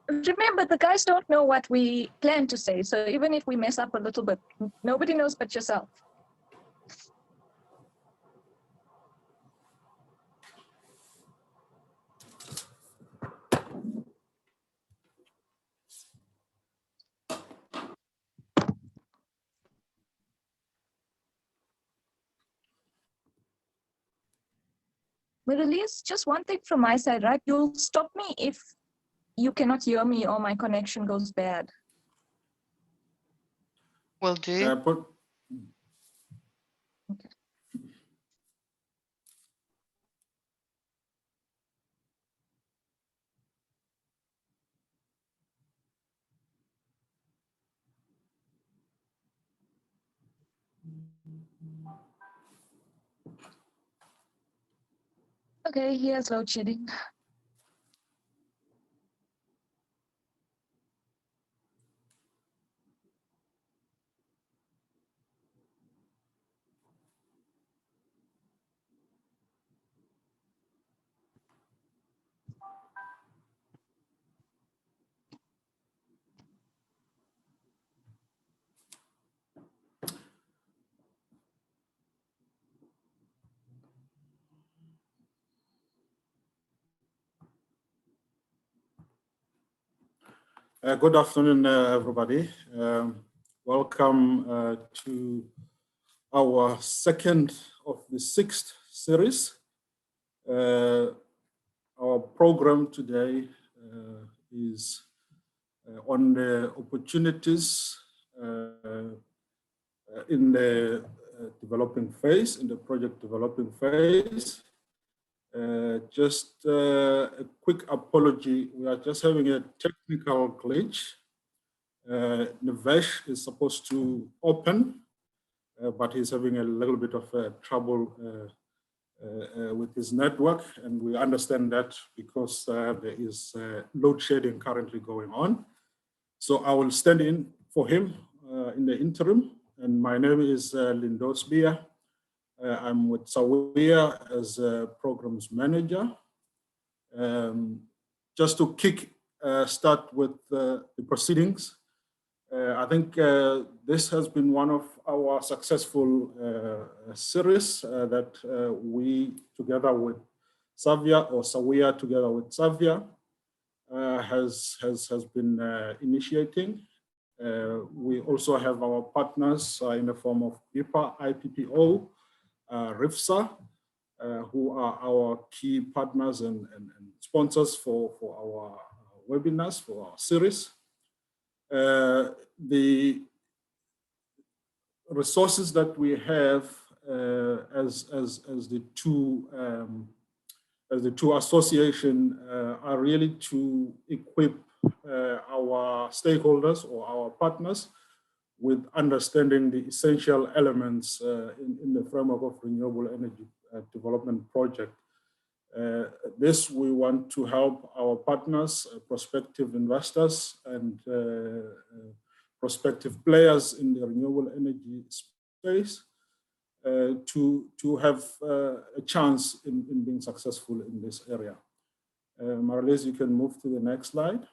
remember, the guys don't know what we plan to say. So even if we mess up a little bit, nobody knows but yourself. But at least just one thing from my side, right? You'll stop me if you cannot hear me or my connection goes bad. Will do. Okay. Okay, here's load shedding. Good afternoon, everybody. Welcome to our second of the 6th series. Our program today is on the opportunities in the developing phase, in the project developing phase. Just a quick apology. We are just having a technical glitch. Navesh is supposed to open, but he's having a little bit of trouble with his network. And we understand that because there is load shedding currently going on. So I will stand in for him in the interim. And my name is Lindos Bia. I'm with SAWEA as a programs manager. Just to start with the proceedings, I think this has been one of our successful series that we, together with SAPVIA, or SAWEA together with SAPVIA, has been initiating. We also have our partners in the form of IPPO, RIFSA, who are our key partners and sponsors for our webinars, for our series. The resources that we have as the two associations are really to equip our stakeholders or our partners with understanding the essential elements in the framework of renewable energy development project. This we want to help our partners, prospective investors, and prospective players in the renewable energy space to have a chance in being successful in this area. Marlies, you can move to the next slide.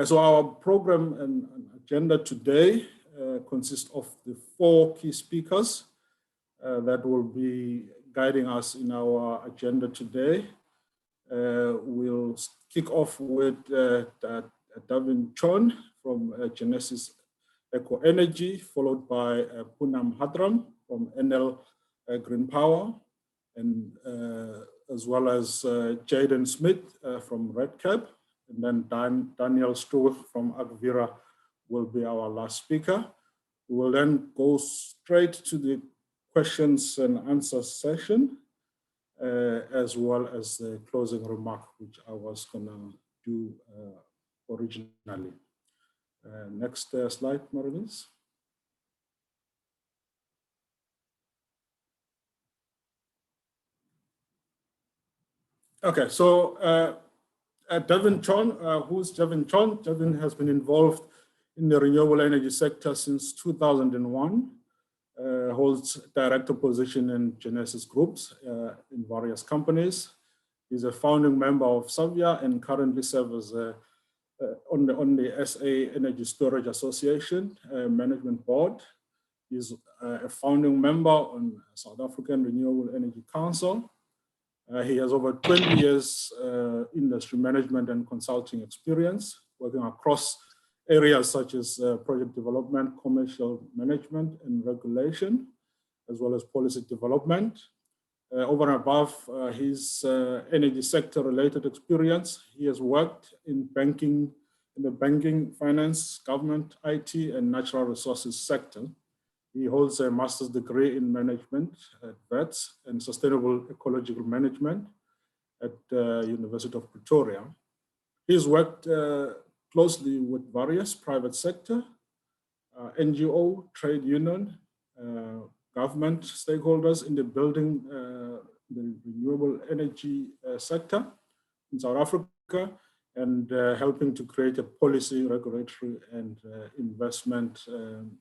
So our program and agenda today consists of the 4 key speakers that will be guiding us in our agenda today. We'll kick off with Davin Chon from Genesis Eco Energy, followed by Poonam Hadram from NL Green Power, and as well as Jaden Smith from RedCap. And then Daniel Stoll from Agvira will be our last speaker. We will then go straight to the questions and answers session, as well as the closing remark, which I was gonna do originally. Next slide, Marlies. Okay, so Davin Chon, who's Davin Chon? Davin has been involved in the renewable energy sector since 2001, holds director position in Genesis Groups in various companies. He's a founding member of SAWEA and currently serves as on the SA Energy Storage Association Management Board. He's a founding member on South African Renewable Energy Council. He has over 20 years industry management and consulting experience, working across areas such as project development, commercial management and regulation, as well as policy development. Over and above his energy sector related experience, he has worked in banking, finance, government, IT, and natural resources sector. He holds a master's degree in management at VETS and sustainable ecological management at the University of Pretoria. He's worked closely with various private sector, NGO, trade union, government stakeholders in the building the renewable energy sector in South Africa, and helping to create a policy, regulatory, and investment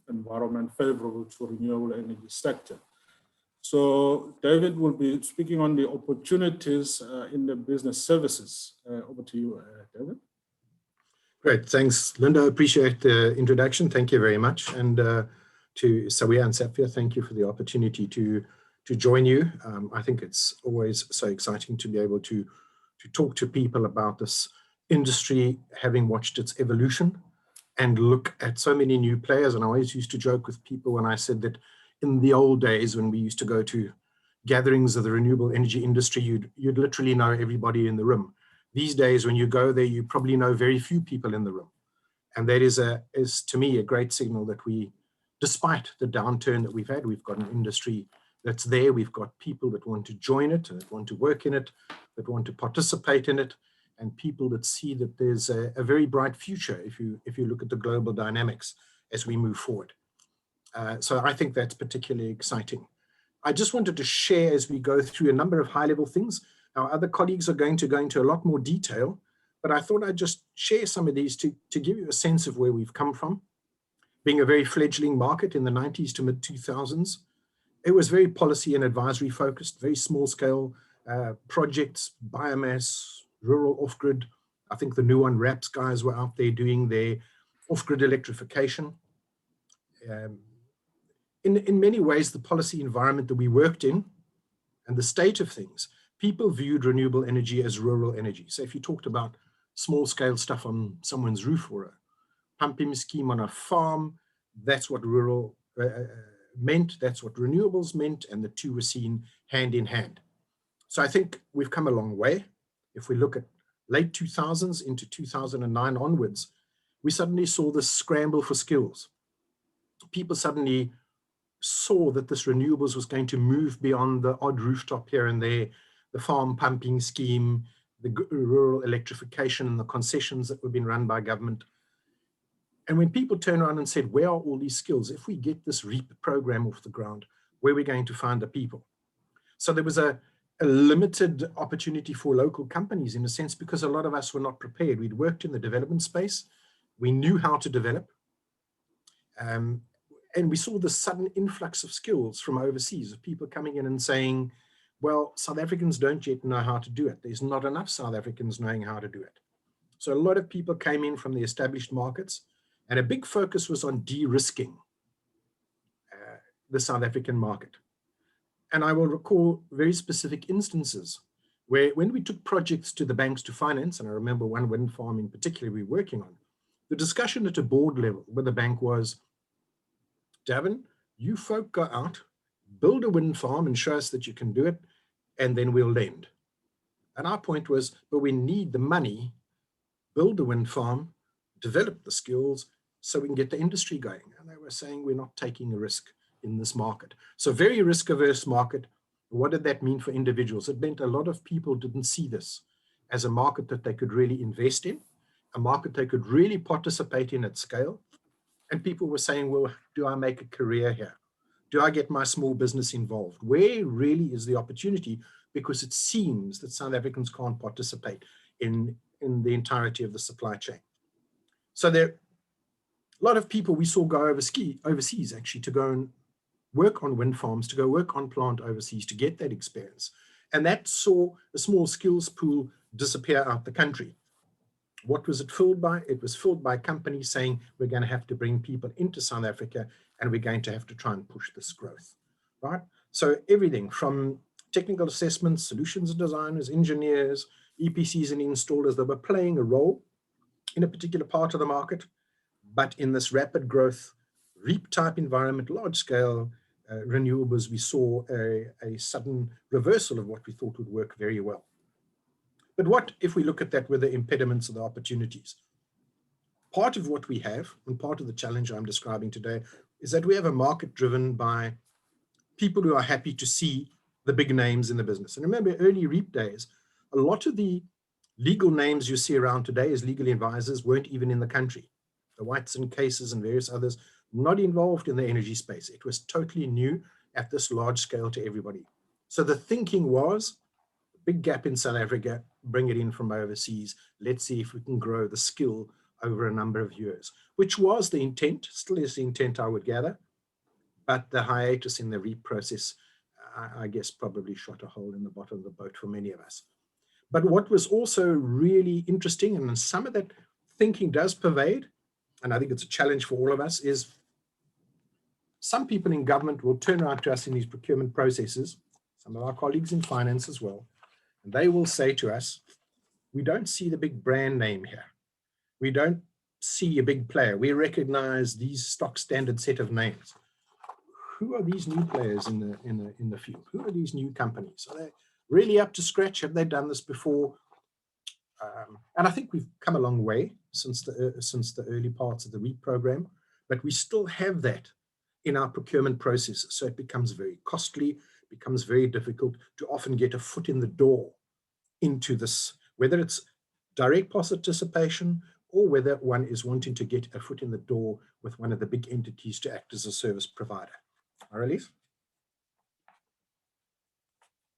environment favorable to renewable energy sector. So David will be speaking on the opportunities in the business services. Over to you, David. Great, thanks, Linda. Appreciate the introduction. Thank you very much. And to SAWEA and SAPVIA, thank you for the opportunity to join you. I think it's always so exciting to be able to talk to people about this industry, having watched its evolution and look at so many new players. And I always used to joke with people when I said that in the old days, when we used to go to gatherings of the renewable energy industry, you'd literally know everybody in the room. These days, when you go there, you probably know very few people in the room. And that is to me a great signal that we, despite the downturn that we've had, we've got an industry that's there. We've got people that want to join it, that want to work in it, that want to participate in it, and people that see that there's a very bright future if you look at the global dynamics as we move forward. So I think that's particularly exciting. I just wanted to share as we go through a number of high-level things. Our other colleagues are going to go into a lot more detail, but I thought I'd just share some of these to give you a sense of where we've come from. Being a very fledgling market in the 90s to mid-2000s, it was very policy and advisory focused, very small scale projects, biomass, rural off-grid. I think the new one, RAPS guys were out there doing their off-grid electrification. In many ways, the policy environment that we worked in and the state of things, people viewed renewable energy as rural energy. So if you talked about small scale stuff on someone's roof or a pumping scheme on a farm, that's what rural meant, that's what renewables meant, and the two were seen hand in hand. So I think we've come a long way. If we look at late 2000s into 2009 onwards, we suddenly saw this scramble for skills. People suddenly saw that this renewables was going to move beyond the odd rooftop here and there, the farm pumping scheme, the rural electrification and the concessions that were being run by government. And when people turn around and said, where are all these skills? If we get this REAP program off the ground, where are we going to find the people? So there was a limited opportunity for local companies in a sense, because a lot of us were not prepared. We'd worked in the development space. We knew how to develop. And we saw the sudden influx of skills from overseas, of people coming in and saying, well, South Africans don't yet know how to do it. There's not enough South Africans knowing how to do it. So a lot of people came in from the established markets, and a big focus was on de-risking the South African market. And I will recall very specific instances where when we took projects to the banks to finance, and I remember one wind farm in particular we were working on, the discussion at a board level with the bank was, Davin, you folk go out, build a wind farm and show us that you can do it, and then we'll lend. And our point was, but we need the money, build the wind farm, develop the skills so we can get the industry going. And they were saying, we're not taking a risk in this market. So very risk-averse market. What did that mean for individuals? It meant a lot of people didn't see this as a market that they could really invest in, a market they could really participate in at scale. And people were saying, well, do I make a career here? Do I get my small business involved? Where really is the opportunity? Because it seems that South Africans can't participate in the entirety of the supply chain. So there, a lot of people we saw go overseas actually to go and work on wind farms, to go work on plant overseas, to get that experience. And that saw a small skills pool disappear out the country. What was it filled by? It was filled by companies saying, we're going to have to bring people into South Africa and we're going to have to try and push this growth, right? So everything from technical assessments, solutions designers, engineers, EPCs and installers that were playing a role in a particular part of the market, but in this rapid growth, REAP type environment, large scale renewables, we saw a sudden reversal of what we thought would work very well. But what if we look at that with the impediments and the opportunities? Part of what we have, and part of the challenge I'm describing today, is that we have a market driven by people who are happy to see the big names in the business. And remember, early REAP days, a lot of the legal names you see around today as legal advisors weren't even in the country. The Whiteson cases and various others, not involved in the energy space. It was totally new at this large scale to everybody. So the thinking was, big gap in South Africa, bring it in from overseas. Let's see if we can grow the skill over a number of years, which was the intent, still is the intent, I would gather. But the hiatus in the REAP process, I guess, probably shot a hole in the bottom of the boat for many of us. But what was also really interesting, and some of that thinking does pervade, and I think it's a challenge for all of us, is some people in government will turn around to us in these procurement processes, some of our colleagues in finance as well, and they will say to us, we don't see the big brand name here. We don't see a big player. We recognize these stock standard set of names. Who are these new players in the field? Who are these new companies? Are they really up to scratch? Have they done this before? And I think we've come a long way since the early parts of the REAP program, but we still have that in our procurement processes. So it becomes very costly, becomes very difficult to often get a foot in the door into this, whether it's direct participation or whether one is wanting to get a foot in the door with one of the big entities to act as a service provider. Marlies?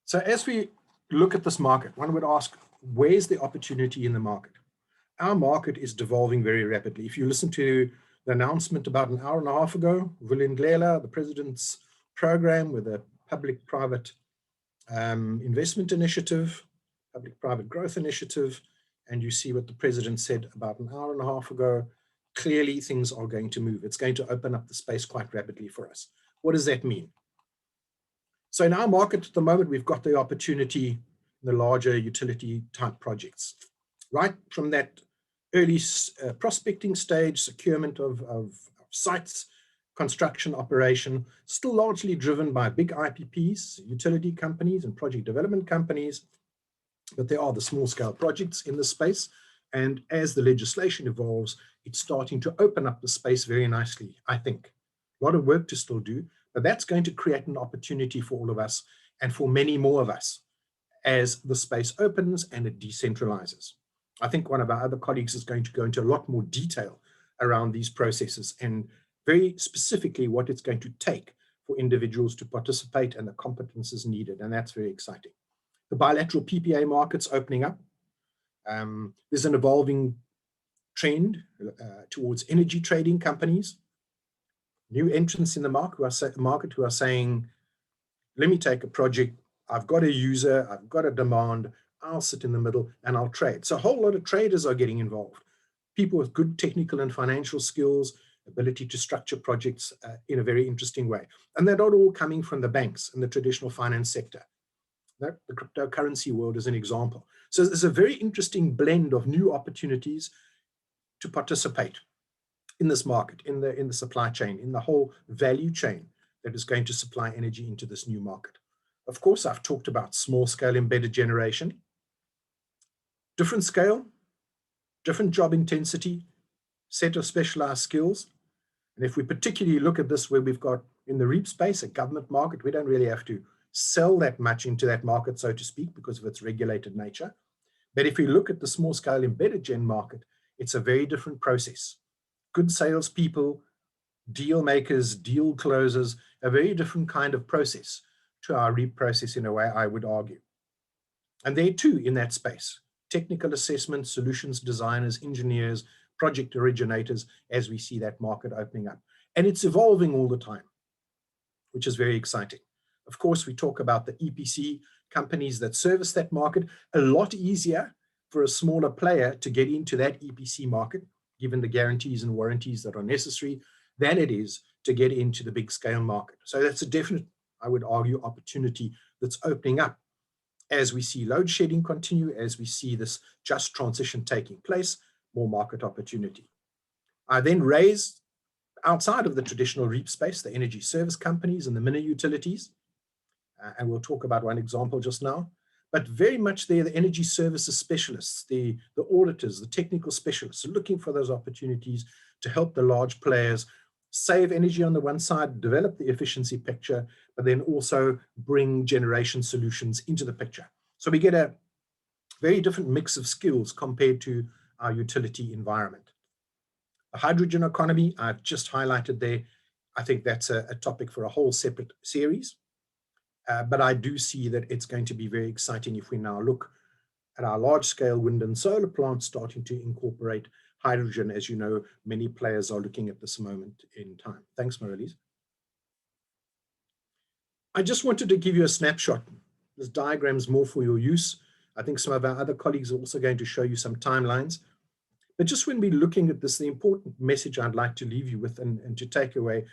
So as we look at this market, one would ask, where's the opportunity in the market? Our market is devolving very rapidly. If you listen to the announcement about an hour and a half ago, Vulindlela, the president's program with a public-private investment initiative, public-private growth initiative, and you see what the president said about an hour and a half ago, clearly things are going to move. It's going to open up the space quite rapidly for us. What does that mean? So in our market at the moment, we've got the opportunity in the larger utility type projects, right from that early prospecting stage, securement of sites, construction operation, still largely driven by big IPPs, utility companies and project development companies, but there are the small scale projects in this space. And as the legislation evolves, it's starting to open up the space very nicely, I think. A lot of work to still do, but that's going to create an opportunity for all of us and for many more of us as the space opens and it decentralizes. I think one of our other colleagues is going to go into a lot more detail around these processes and very specifically what it's going to take for individuals to participate and the competences needed, and that's very exciting. The bilateral PPA market's opening up. There's an evolving trend towards energy trading companies, new entrants in the market who are saying, let me take a project, I've got a user, I've got a demand, I'll sit in the middle and I'll trade. So a whole lot of traders are getting involved. People with good technical and financial skills, ability to structure projects in a very interesting way. And they're not all coming from the banks and the traditional finance sector. The cryptocurrency world is an example. So there's a very interesting blend of new opportunities to participate in this market, in the supply chain, in the whole value chain that is going to supply energy into this new market. Of course, I've talked about small scale embedded generation, different scale, different job intensity, set of specialized skills. And if we particularly look at this where we've got in the REAP space, a government market, we don't really have to sell that much into that market, so to speak, because of its regulated nature. But if we look at the small scale embedded gen market, it's a very different process. Good salespeople, deal makers, deal closers, a very different kind of process to our REAP process in a way, I would argue. And there too, in that space, technical assessment, solutions designers, engineers, project originators, as we see that market opening up. And it's evolving all the time, which is very exciting. Of course, we talk about the EPC companies that service that market. A lot easier for a smaller player to get into that EPC market, given the guarantees and warranties that are necessary, than it is to get into the big scale market. So that's a definite, I would argue, opportunity that's opening up as we see load shedding continue, as we see this just transition taking place, more market opportunity. I then raised, outside of the traditional REAP space, the energy service companies and the mini utilities, and we'll talk about one example just now, but very much there, the energy services specialists, the auditors, the technical specialists are looking for those opportunities to help the large players save energy on the one side, develop the efficiency picture, but then also bring generation solutions into the picture. So we get a very different mix of skills compared to our utility environment. The hydrogen economy, I've just highlighted there. I think that's a topic for a whole separate series. But I do see that it's going to be very exciting if we now look at our large-scale wind and solar plants starting to incorporate hydrogen. As you know, many players are looking at this moment in time. Thanks, Marlies. I just wanted to give you a snapshot. This diagram is more for your use. I think some of our other colleagues are also going to show you some timelines. But just when we're looking at this, the important message I'd like to leave you with and to take away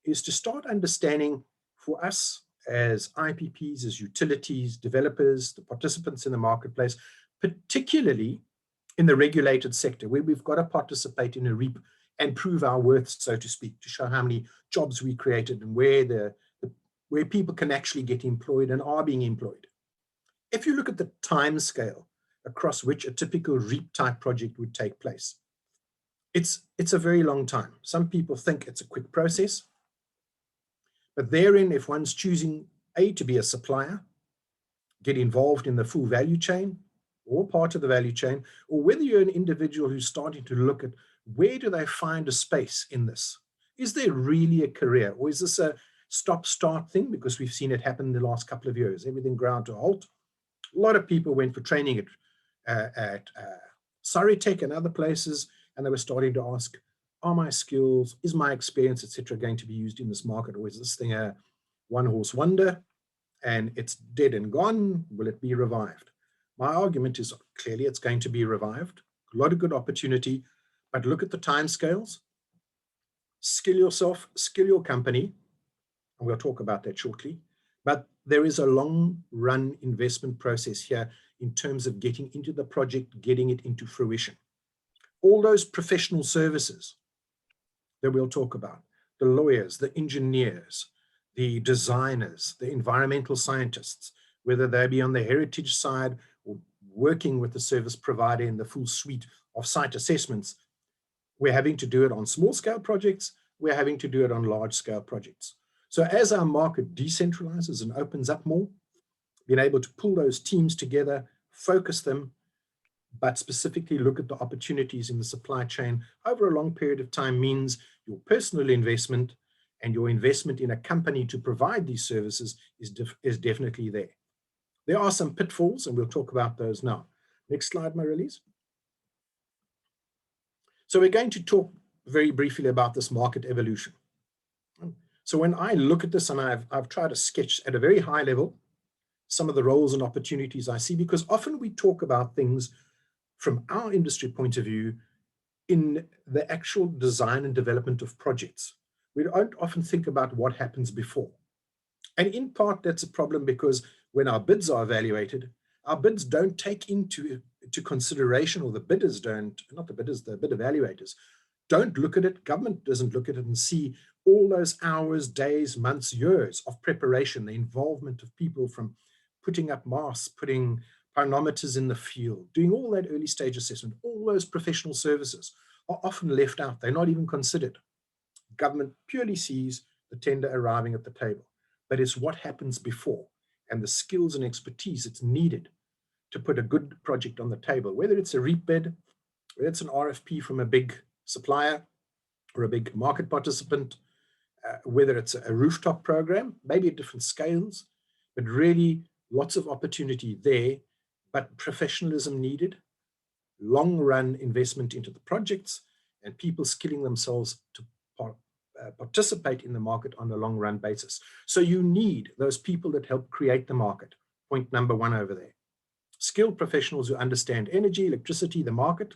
is to start understanding for us as IPPs, as utilities, developers, the participants in the marketplace, particularly in the regulated sector, where we've got to participate in a REAP and prove our worth, so to speak, to show how many jobs we created and where people can actually get employed and are being employed. If you look at the time scale across which a typical REAP type project would take place, it's a very long time. Some people think it's a quick process, but therein, if one's choosing to be a supplier, get involved in the full value chain or part of the value chain, or whether you're an individual who's starting to look at where do they find a space in this? Is there really a career, or is this a stop-start thing? Because we've seen it happen in the last couple of years. Everything ground to a halt. A lot of people went for training at Saritech and other places, and they were starting to ask, are my skills, is my experience, etc., going to be used in this market, or is this thing a one-horse wonder and it's dead and gone? Will it be revived? My argument is clearly it's going to be revived. A lot of good opportunity, but look at the timescales. Skill yourself, skill your company, and we'll talk about that shortly. But there is a long-run investment process here in terms of getting into the project, getting it into fruition. All those professional services that we'll talk about, the lawyers, the engineers, the designers, the environmental scientists, whether they be on the heritage side or working with the service provider in the full suite of site assessments, we're having to do it on small scale projects, we're having to do it on large scale projects. So as our market decentralizes and opens up more, being able to pull those teams together, focus them, but specifically look at the opportunities in the supply chain over a long period of time means your personal investment and your investment in a company to provide these services is definitely there. There are some pitfalls, and we'll talk about those now. Next slide, Marlies. So we're going to talk very briefly about this market evolution. So when I look at this, and I've tried to sketch at a very high level some of the roles and opportunities I see, because often we talk about things from our industry point of view in the actual design and development of projects. We don't often think about what happens before. And in part, that's a problem because when our bids are evaluated, our bids don't take into consideration, or the bidders don't, not the bidders, the bid evaluators, don't look at it, government doesn't look at it and see all those hours, days, months, years of preparation, the involvement of people from putting up masts, putting pyranometers in the field, doing all that early stage assessment. All those professional services are often left out. They're not even considered. Government purely sees the tender arriving at the table, but it's what happens before and the skills and expertise that's needed to put a good project on the table, whether it's a REAP bid, whether it's an RFP from a big supplier or a big market participant, whether it's a rooftop program, maybe at different scales, but really lots of opportunity there, but professionalism needed, long run investment into the projects, and people skilling themselves to participate in the market on a long run basis. So you need those people that help create the market. Point number one over there. Skilled professionals who understand energy, electricity, the market,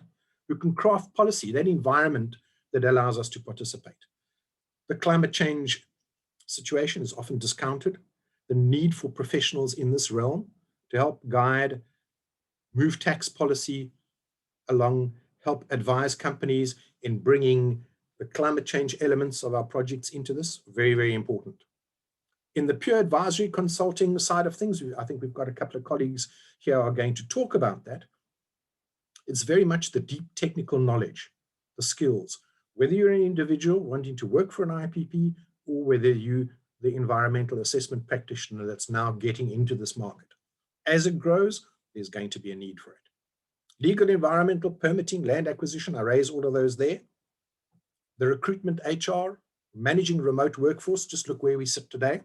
who can craft policy, that environment that allows us to participate. The climate change situation is often discounted. The need for professionals in this realm to help guide, move tax policy along, help advise companies in bringing the climate change elements of our projects into this, very, very important. In the pure advisory consulting side of things, I think we've got a couple of colleagues here who are going to talk about that. It's very much the deep technical knowledge, the skills, whether you're an individual wanting to work for an IPP or whether you, the environmental assessment practitioner that's now getting into this market. As it grows, there's going to be a need for it. Legal, environmental, permitting, land acquisition, I raise all of those there. The recruitment, HR, managing remote workforce, just look where we sit today.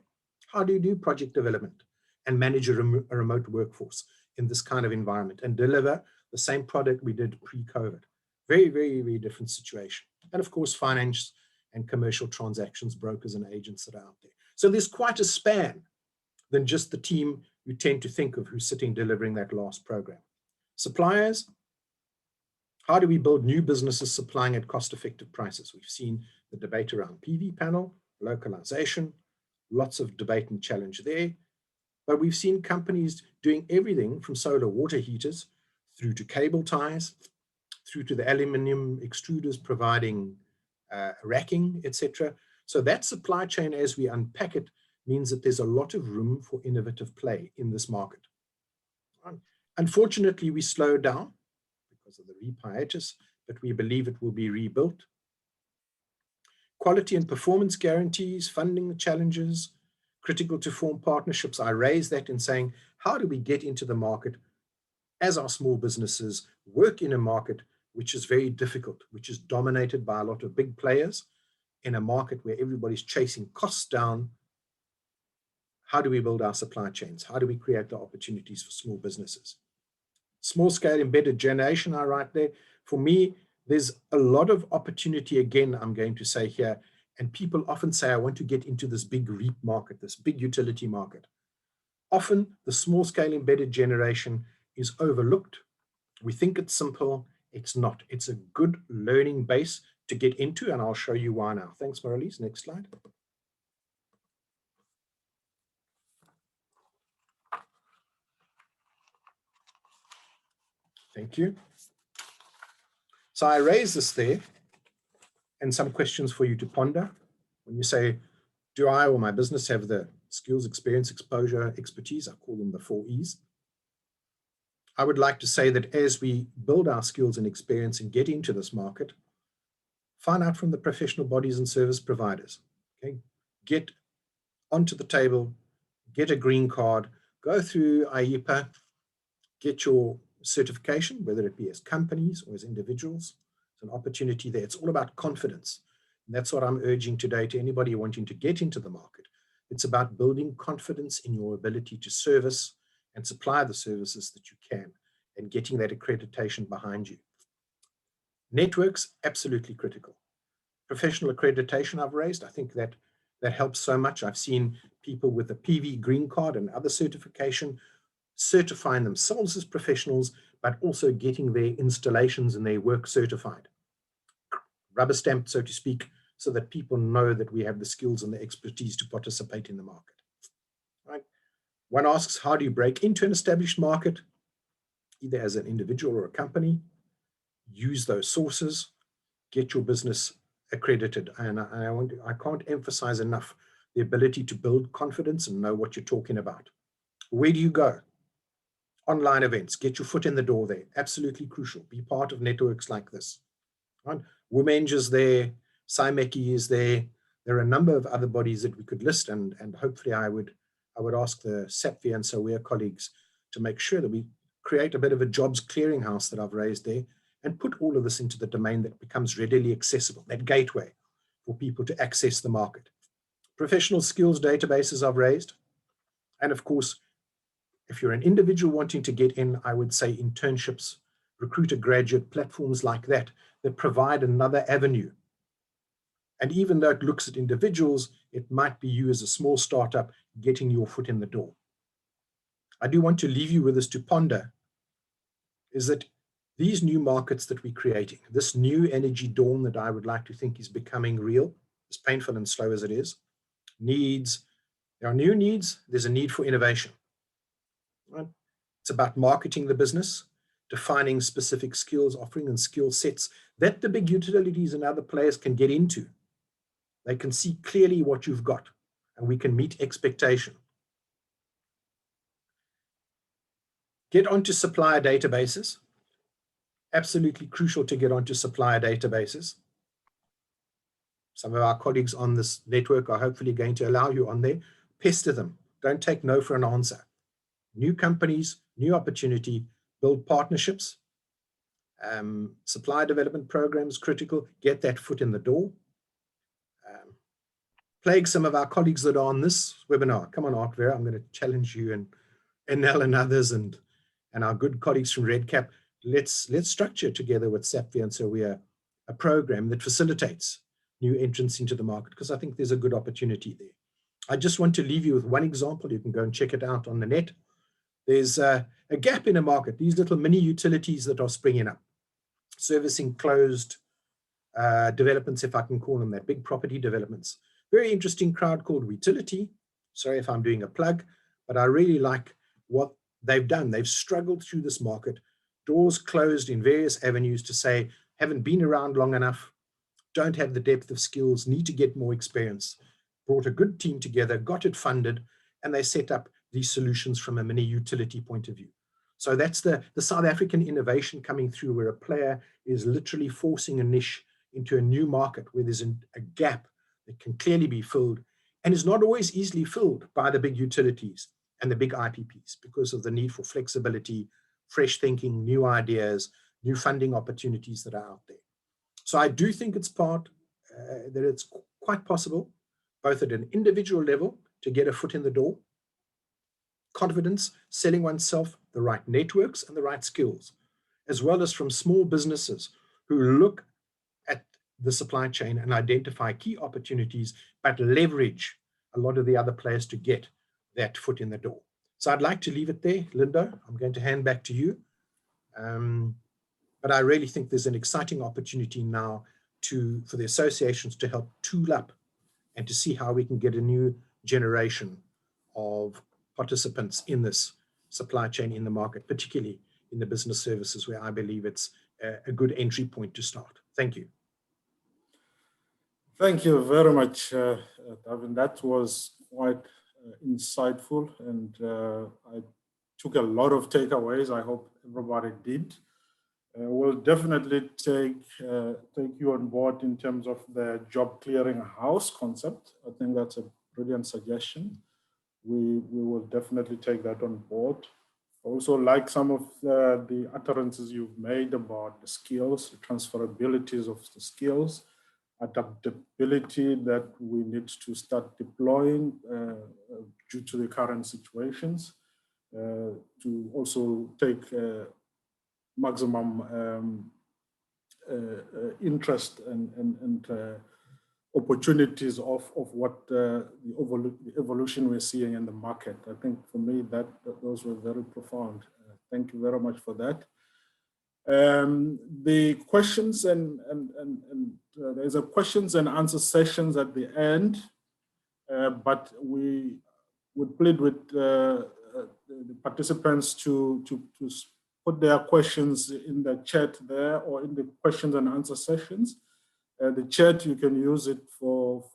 How do you do project development and manage a remote workforce in this kind of environment and deliver the same product we did pre-COVID? Very, very, very different situation. And of course, finance and commercial transactions, brokers and agents that are out there. So there's quite a span than just the team you tend to think of who's sitting delivering that last program. Suppliers, how do we build new businesses supplying at cost-effective prices? We've seen the debate around PV panel, localization, lots of debate and challenge there. But we've seen companies doing everything from solar water heaters through to cable ties, through to the aluminium extruders providing racking, etc. So that supply chain, as we unpack it, means that there's a lot of room for innovative play in this market. Unfortunately, we slowed down because of the hiatus, but we believe it will be rebuilt. Quality and performance guarantees, funding challenges, critical to form partnerships. I raise that in saying, how do we get into the market as our small businesses work in a market which is very difficult, which is dominated by a lot of big players in a market where everybody's chasing costs down? How do we build our supply chains? How do we create the opportunities for small businesses? Small scale embedded generation, I write there. For me, there's a lot of opportunity, again, I'm going to say here, and people often say, I want to get into this big REAP market, this big utility market. Often the small scale embedded generation is overlooked. We think it's simple, it's not. It's a good learning base to get into, and I'll show you why now. Thanks, Marlies. Next slide. Thank you. So I raise this there and some questions for you to ponder. When you say, do I or my business have the skills, experience, exposure, expertise? I call them the 4 E's. I would like to say that as we build our skills and experience and get into this market, find out from the professional bodies and service providers. Okay? Get onto the table, get a green card, go through IPPO, get your certification, whether it be as companies or as individuals. It's an opportunity there. It's all about confidence. And that's what I'm urging today to anybody wanting to get into the market. It's about building confidence in your ability to service and supply the services that you can and getting that accreditation behind you. Networks, absolutely critical. Professional accreditation I've raised, I think that helps so much. I've seen people with a PV green card and other certification certifying themselves as professionals, but also getting their installations and their work certified. Rubber stamped, so to speak, so that people know that we have the skills and the expertise to participate in the market. Right? One asks, how do you break into an established market, either as an individual or a company? Use those sources, get your business accredited. And I can't emphasize enough the ability to build confidence and know what you're talking about. Where do you go? Online events, get your foot in the door there, absolutely crucial. Be part of networks like this. Right? Women's is there, SAWEA is there. There are a number of other bodies that we could list, and hopefully I would ask the SAPVIA and SAWEA colleagues to make sure that we create a bit of a jobs clearinghouse that I've raised there and put all of this into the domain that becomes readily accessible, that gateway for people to access the market. Professional skills databases I've raised. And of course, if you're an individual wanting to get in, I would say internships, recruiter graduate platforms like that, that provide another avenue And even though it looks at individuals, it might be you as a small startup getting your foot in the door. I do want to leave you with this to ponder, is that these new markets that we're creating, this new energy dawn that I would like to think is becoming real, as painful and slow as it is, there are new needs, there's a need for innovation. Right? It's about marketing the business, defining specific skills, offering and skill sets that the big utilities and other players can get into. They can see clearly what you've got, and we can meet expectation. Get onto supplier databases. Absolutely crucial to get onto supplier databases. Some of our colleagues on this network are hopefully going to allow you on there. Pester them. Don't take no for an answer. New companies, new opportunity, build partnerships. Supplier development programs, critical. Get that foot in the door. Plague some of our colleagues that are on this webinar. Come on, Art Vera, I'm going to challenge you and Nell and others and our good colleagues from RedCap. Let's structure together with SAPVIA and SAWEA a program that facilitates new entrants into the market, because I think there's a good opportunity there. I just want to leave you with one example. You can go and check it out on the net. There's a gap in a market, these little mini utilities that are springing up, servicing closed developments, if I can call them that, big property developments. Very interesting crowd called Utility. Sorry if I'm doing a plug, but I really like what they've done. They've struggled through this market, doors closed in various avenues to say, haven't been around long enough, don't have the depth of skills, need to get more experience. Brought a good team together, got it funded, and they set up these solutions from a mini utility point of view. So that's the South African innovation coming through, where a player is literally forcing a niche into a new market where there's a gap that can clearly be filled, and is not always easily filled by the big utilities and the big IPPs because of the need for flexibility, fresh thinking, new ideas, new funding opportunities that are out there. So I do think it's that it's quite possible, both at an individual level to get a foot in the door, confidence, selling oneself, the right networks and the right skills, as well as from small businesses who look at the supply chain and identify key opportunities, but leverage a lot of the other players to get that foot in the door. So I'd like to leave it there. Lindo, I'm going to hand back to you. But I really think there's an exciting opportunity now for the associations to help tool up and to see how we can get a new generation of participants in this supply chain in the market, particularly in the business services, where I believe it's a good entry point to start. Thank you. Thank you very much, Davin. That was quite insightful, and I took a lot of takeaways. I hope everybody did. We'll definitely take you on board in terms of the job clearing house concept. I think that's a brilliant suggestion. We will definitely take that on board. Also, like some of the utterances you've made about the skills, the transferabilities of the skills, adaptability that we need to start deploying due to the current situations, to also take maximum interest and opportunities of what the evolution we're seeing in the market. I think for me those were very profound. Thank you very much for that. The questions and there's a questions and answer sessions at the end, but we would plead with the participants to put their questions in the chat there, or in the questions and answer sessions. The chat, you can use it for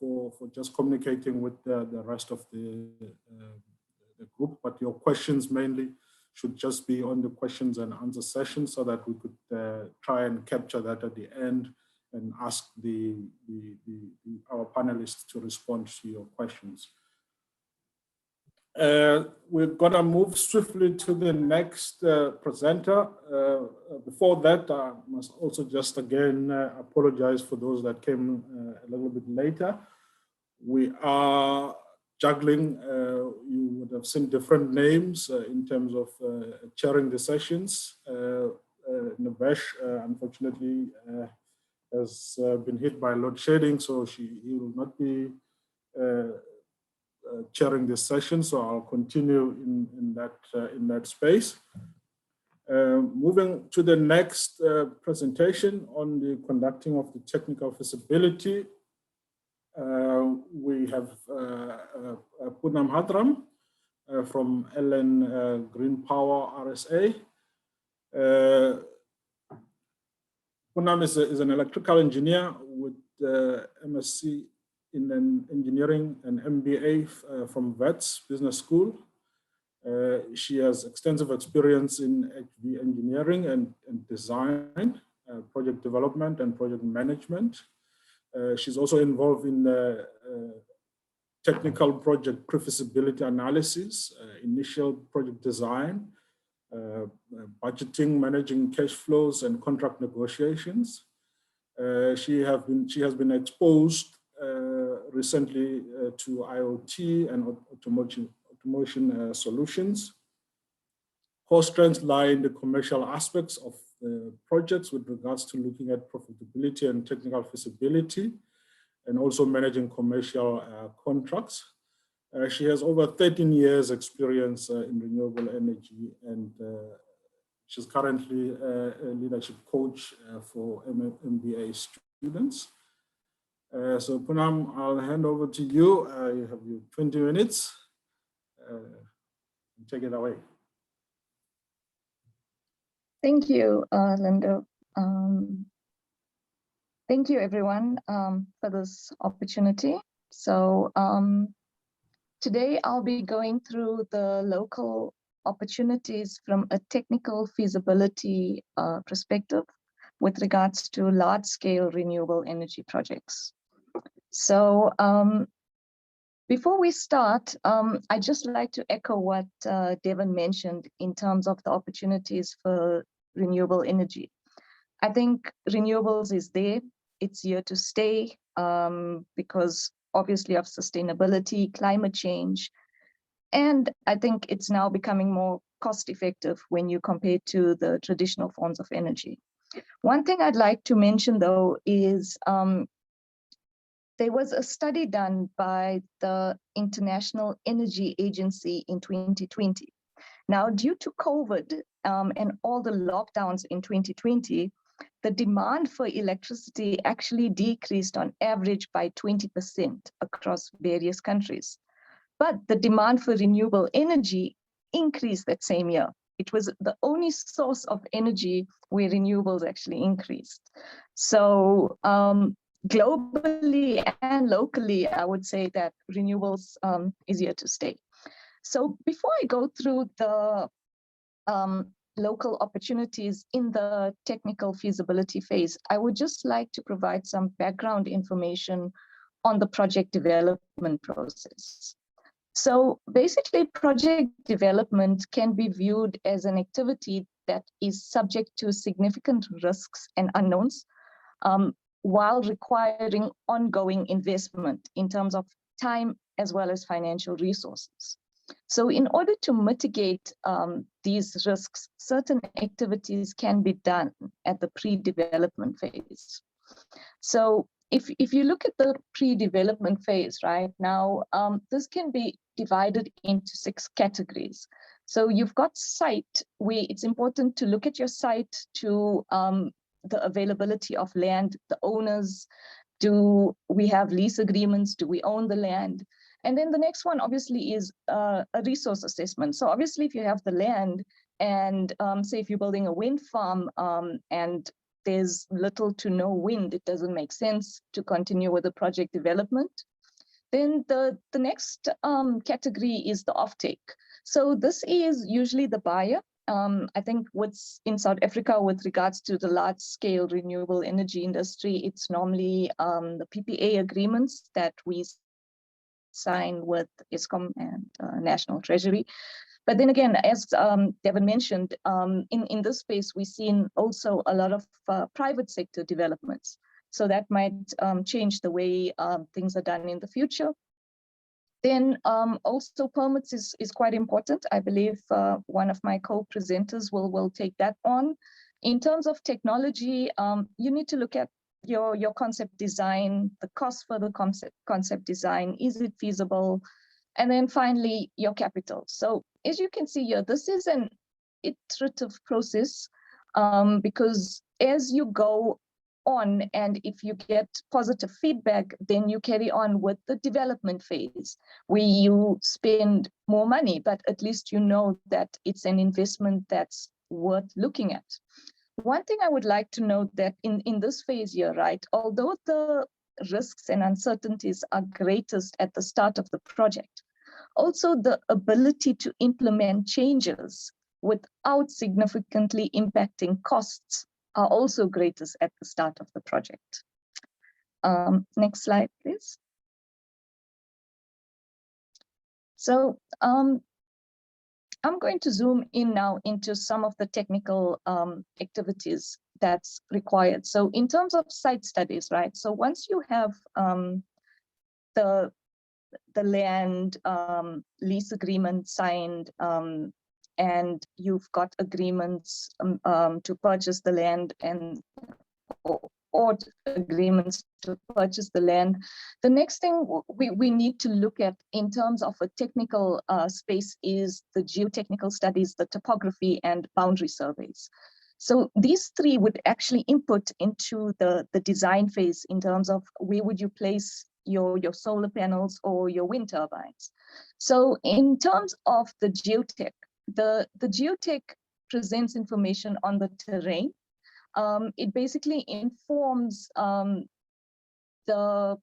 just communicating with the rest of the group, but your questions mainly should just be on the questions and answer session, so that we could try and capture that at the end and ask our panelists to respond to your questions. We're gonna move swiftly to the next presenter. Before that, I must also just again apologize for those that came a little bit later. We are juggling, you would have seen different names in terms of chairing the sessions. Navesh, unfortunately, has been hit by load shedding, so he will not be chairing this session. So I'll continue in that space. Moving to the next presentation on the conducting of the technical feasibility, we have Poonam Hadram from LN Green Power RSA. Poonam is an electrical engineer with MSc in engineering and MBA from VETS Business School. She has extensive experience in HV engineering and design, project development and project management. She's also involved in technical project pre-feasibility analysis, initial project design, budgeting, managing cash flows, and contract negotiations. She has been exposed recently to IoT and automation solutions. Core strengths lie in the commercial aspects of the projects with regards to looking at profitability and technical feasibility, and also managing commercial contracts. She has over 13 years experience in renewable energy, and she's currently a leadership coach for MBA students. So Poonam, I'll hand over to you. You have your 20 minutes. Take it away. Thank you, Linda. Thank you, everyone, for this opportunity. So today I'll be going through the local opportunities from a technical feasibility perspective with regards to large-scale renewable energy projects. So before we start, I'd just like to echo what Devin mentioned in terms of the opportunities for renewable energy. I think renewables is there, it's here to stay because obviously of sustainability, climate change, and I think it's now becoming more cost effective when you compare to the traditional forms of energy. One thing I'd like to mention though is there was a study done by the International Energy Agency in 2020. Now, due to COVID and all the lockdowns in 2020, the demand for electricity actually decreased on average by 20% across various countries. But the demand for renewable energy increased that same year. It was the only source of energy where renewables actually increased. So globally and locally, I would say that renewables is here to stay. So before I go through the local opportunities in the technical feasibility phase, I would just like to provide some background information on the project development process. So basically, project development can be viewed as an activity that is subject to significant risks and unknowns, while requiring ongoing investment in terms of time as well as financial resources. So in order to mitigate these risks, certain activities can be done at the pre-development phase. So if you look at the pre-development phase right now, this can be divided into 6 categories. So you've got site, where it's important to look at your site to the availability of land, the owners, do we have lease agreements, do we own the land? And then the next one obviously is a resource assessment. So obviously if you have the land and say if you're building a wind farm and there's little to no wind, it doesn't make sense to continue with the project development. Then the next category is the offtake. So this is usually the buyer. I think what's in South Africa with regards to the large scale renewable energy industry, it's normally the PPA agreements that we sign with Eskom and National Treasury. But then again, as Devin mentioned, in this space, we've seen also a lot of private sector developments. So that might change the way things are done in the future. Then also permits is quite important. I believe one of my co-presenters will take that on. In terms of technology, you need to look at your concept design, the cost for the concept design, is it feasible? And then finally, your capital. So as you can see here, this is an iterative process because as you go on, and if you get positive feedback, then you carry on with the development phase where you spend more money, but at least you know that it's an investment that's worth looking at. One thing I would like to note that in this phase here, right, although the risks and uncertainties are greatest at the start of the project, also the ability to implement changes without significantly impacting costs are also greatest at the start of the project. Next slide, please. So I'm going to zoom in now into some of the technical activities that's required. So in terms of site studies, right? So once you have the land lease agreement signed, and you've got agreements to purchase the land and or agreements to purchase the land. The next thing we need to look at in terms of a technical space is the geotechnical studies, the topography, and boundary surveys. So these three would actually input into the design phase in terms of where would you place your solar panels or your wind turbines. So in terms of the geotech, the geotech presents information on the terrain. It basically informs the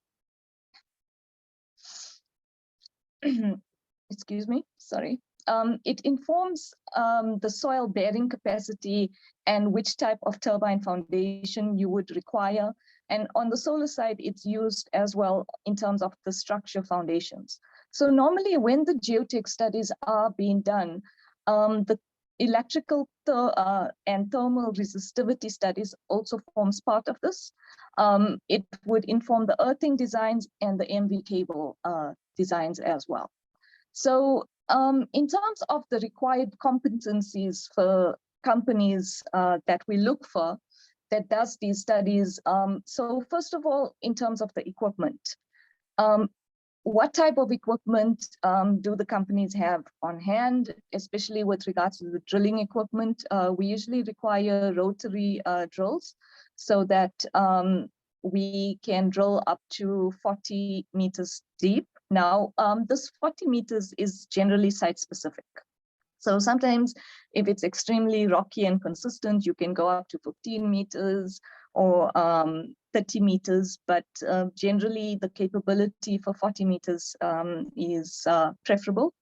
excuse me, sorry. It informs the soil bearing capacity and which type of turbine foundation you would require. And on the solar side, it's used as well in terms of the structure foundations. So normally when the geotech studies are being done, the electrical and thermal resistivity studies also forms part of this. It would inform the earthing designs and the MV cable designs as well. So in terms of the required competencies for companies that we look for that does these studies, so first of all, in terms of the equipment, what type of equipment do the companies have on hand, especially with regards to the drilling equipment? We usually require rotary drills so that we can drill up to 40 meters deep. Now, this 40 meters is generally site specific. So sometimes if it's extremely rocky and consistent, you can go up to 15 meters or 30 meters, but generally the capability for 40 meters is preferable.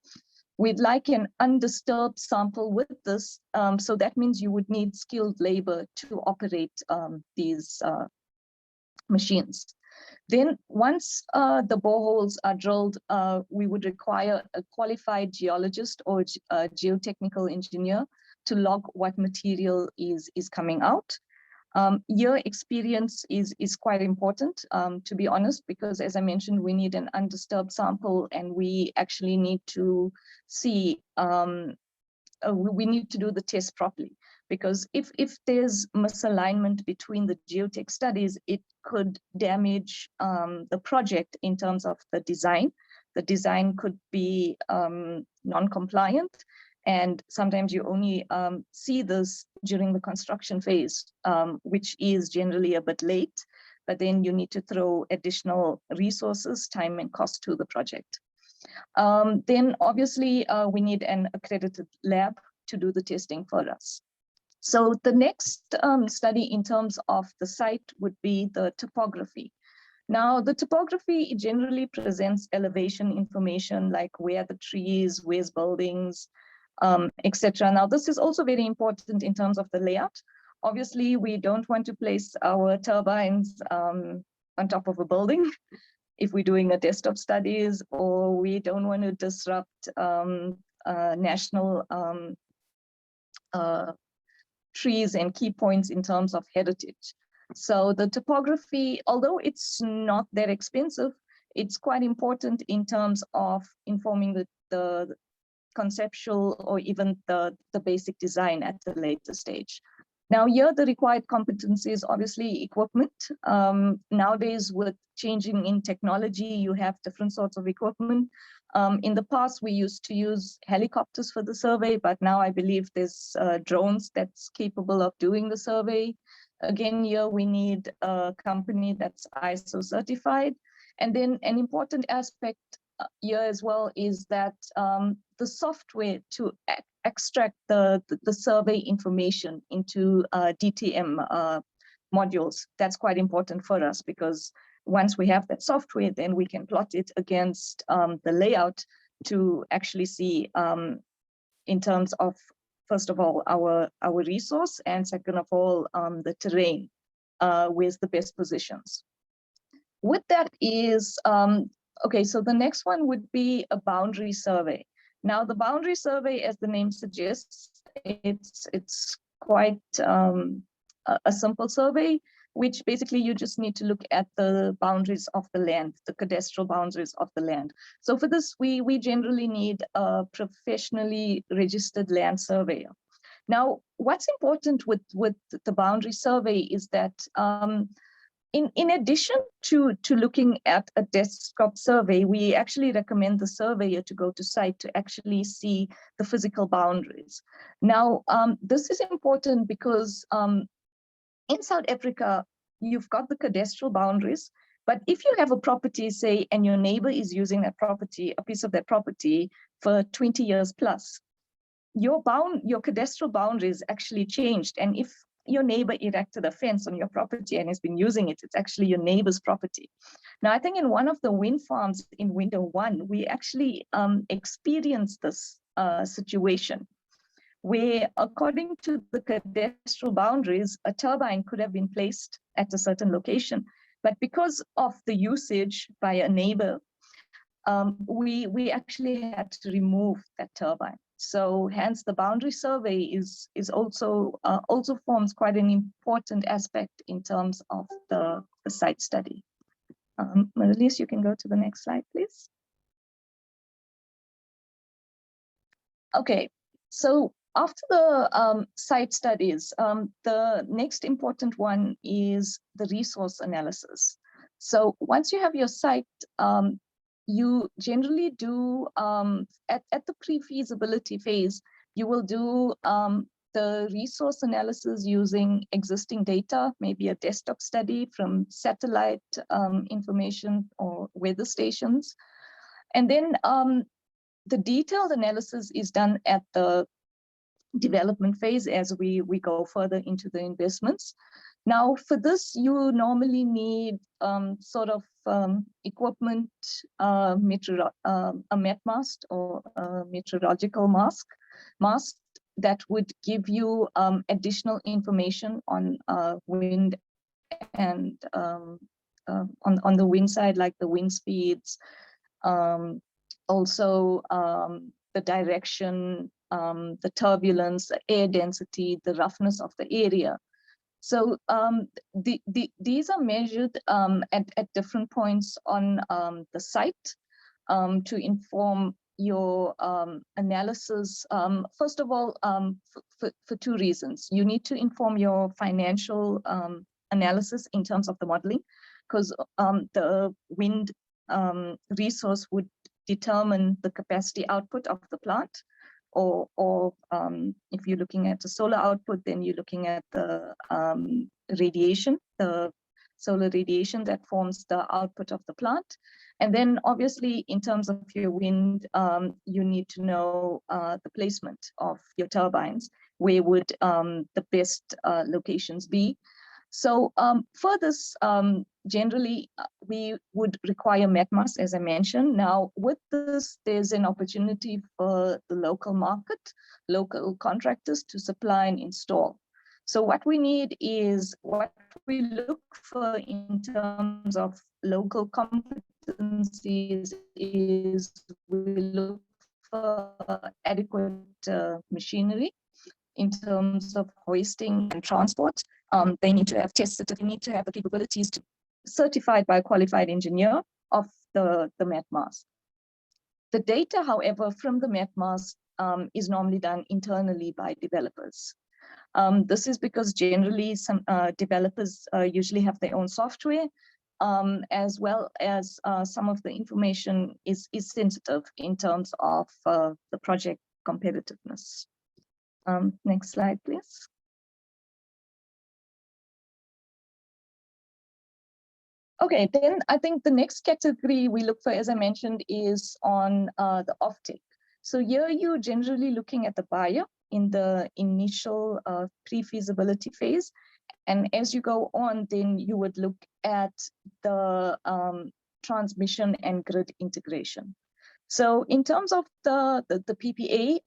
We'd like an undisturbed sample with this, so that means you would need skilled labor to operate these machines. Then once the boreholes are drilled, we would require a qualified geologist or a geotechnical engineer to log what material is coming out. Year experience is quite important, to be honest, because as I mentioned, we need an undisturbed sample and we actually need to see, we need to do the test properly. Because if there's misalignment between the geotech studies, it could damage the project in terms of the design. The design could be non-compliant, and sometimes you only see this during the construction phase, which is generally a bit late, but then you need to throw additional resources, time, and cost to the project. Then obviously we need an accredited lab to do the testing for us. So the next study in terms of the site would be the topography. Now, the topography generally presents elevation information like where the trees, where's buildings, etc. Now, this is also very important in terms of the layout. Obviously, we don't want to place our turbines on top of a building if we're doing a desktop studies, or we don't want to disrupt national trees and key points in terms of heritage. So the topography, although it's not that expensive, it's quite important in terms of informing the conceptual or even the basic design at the later stage. Now, here the required competency is obviously equipment. Nowadays, with changing in technology, you have different sorts of equipment. In the past, we used to use helicopters for the survey, but now I believe there's drones that's capable of doing the survey. Again, here we need a company that's ISO certified. And then an important aspect here as well is that the software to extract the survey information into DTM modules, that's quite important for us, because once we have that software, then we can plot it against the layout to actually see in terms of, first of all, our resource, and second of all, the terrain, where's the best positions. With that is, okay, so the next one would be a boundary survey. Now, the boundary survey, as the name suggests, it's quite a simple survey, which basically you just need to look at the boundaries of the land, the cadastral boundaries of the land. So for this, we generally need a professionally registered land surveyor. Now, what's important with the boundary survey is that in addition to looking at a desktop survey, we actually recommend the surveyor to go to site to actually see the physical boundaries. Now, this is important because in South Africa, you've got the cadastral boundaries, but if you have a property, say, and your neighbor is using that property, a piece of that property for 20 years plus, your cadastral boundaries actually changed. And if your neighbor erected a fence on your property and has been using it, it's actually your neighbor's property. Now, I think in one of the wind farms in window 1, we actually experienced this situation where, according to the cadastral boundaries, a turbine could have been placed at a certain location. But because of the usage by a neighbor, we actually had to remove that turbine. So hence the boundary survey is also forms quite an important aspect in terms of the site study. Marlies, you can go to the next slide, please. Okay, so after the site studies, the next important one is the resource analysis. So once you have your site, you generally do, at the pre-feasibility phase, you will do the resource analysis using existing data, maybe a desktop study from satellite information or weather stations. And then the detailed analysis is done at the development phase as we go further into the investments. Now, for this, you normally need sort of equipment, a met mast or a meteorological mast that would give you additional information on wind and on the wind side, like the wind speeds, also the direction, the turbulence, the air density, the roughness of the area. So these are measured at different points on the site to inform your analysis. First of all, for 2 reasons. You need to inform your financial analysis in terms of the modeling, because the wind resource would determine the capacity output of the plant. Or if you're looking at the solar output, then you're looking at the radiation, the solar radiation that forms the output of the plant. And then obviously in terms of your wind, you need to know the placement of your turbines. Where would the best locations be? So for this, generally, we would require met mast, as I mentioned. Now, with this, there's an opportunity for the local market, local contractors to supply and install. So what we need is, what we look for in terms of local competencies is we look for adequate machinery in terms of hoisting and transport. They need to have tested, they need to have the capabilities to certified by a qualified engineer of the met mast. The data, however, from the met mast is normally done internally by developers. This is because generally some developers usually have their own software, as well as some of the information is sensitive in terms of the project competitiveness. Next slide, please. Okay, then I think the next category we look for, as I mentioned, is on the offtake. So here you're generally looking at the buyer in the initial pre-feasibility phase. And as you go on, then you would look at the transmission and grid integration. So in terms of the PPA,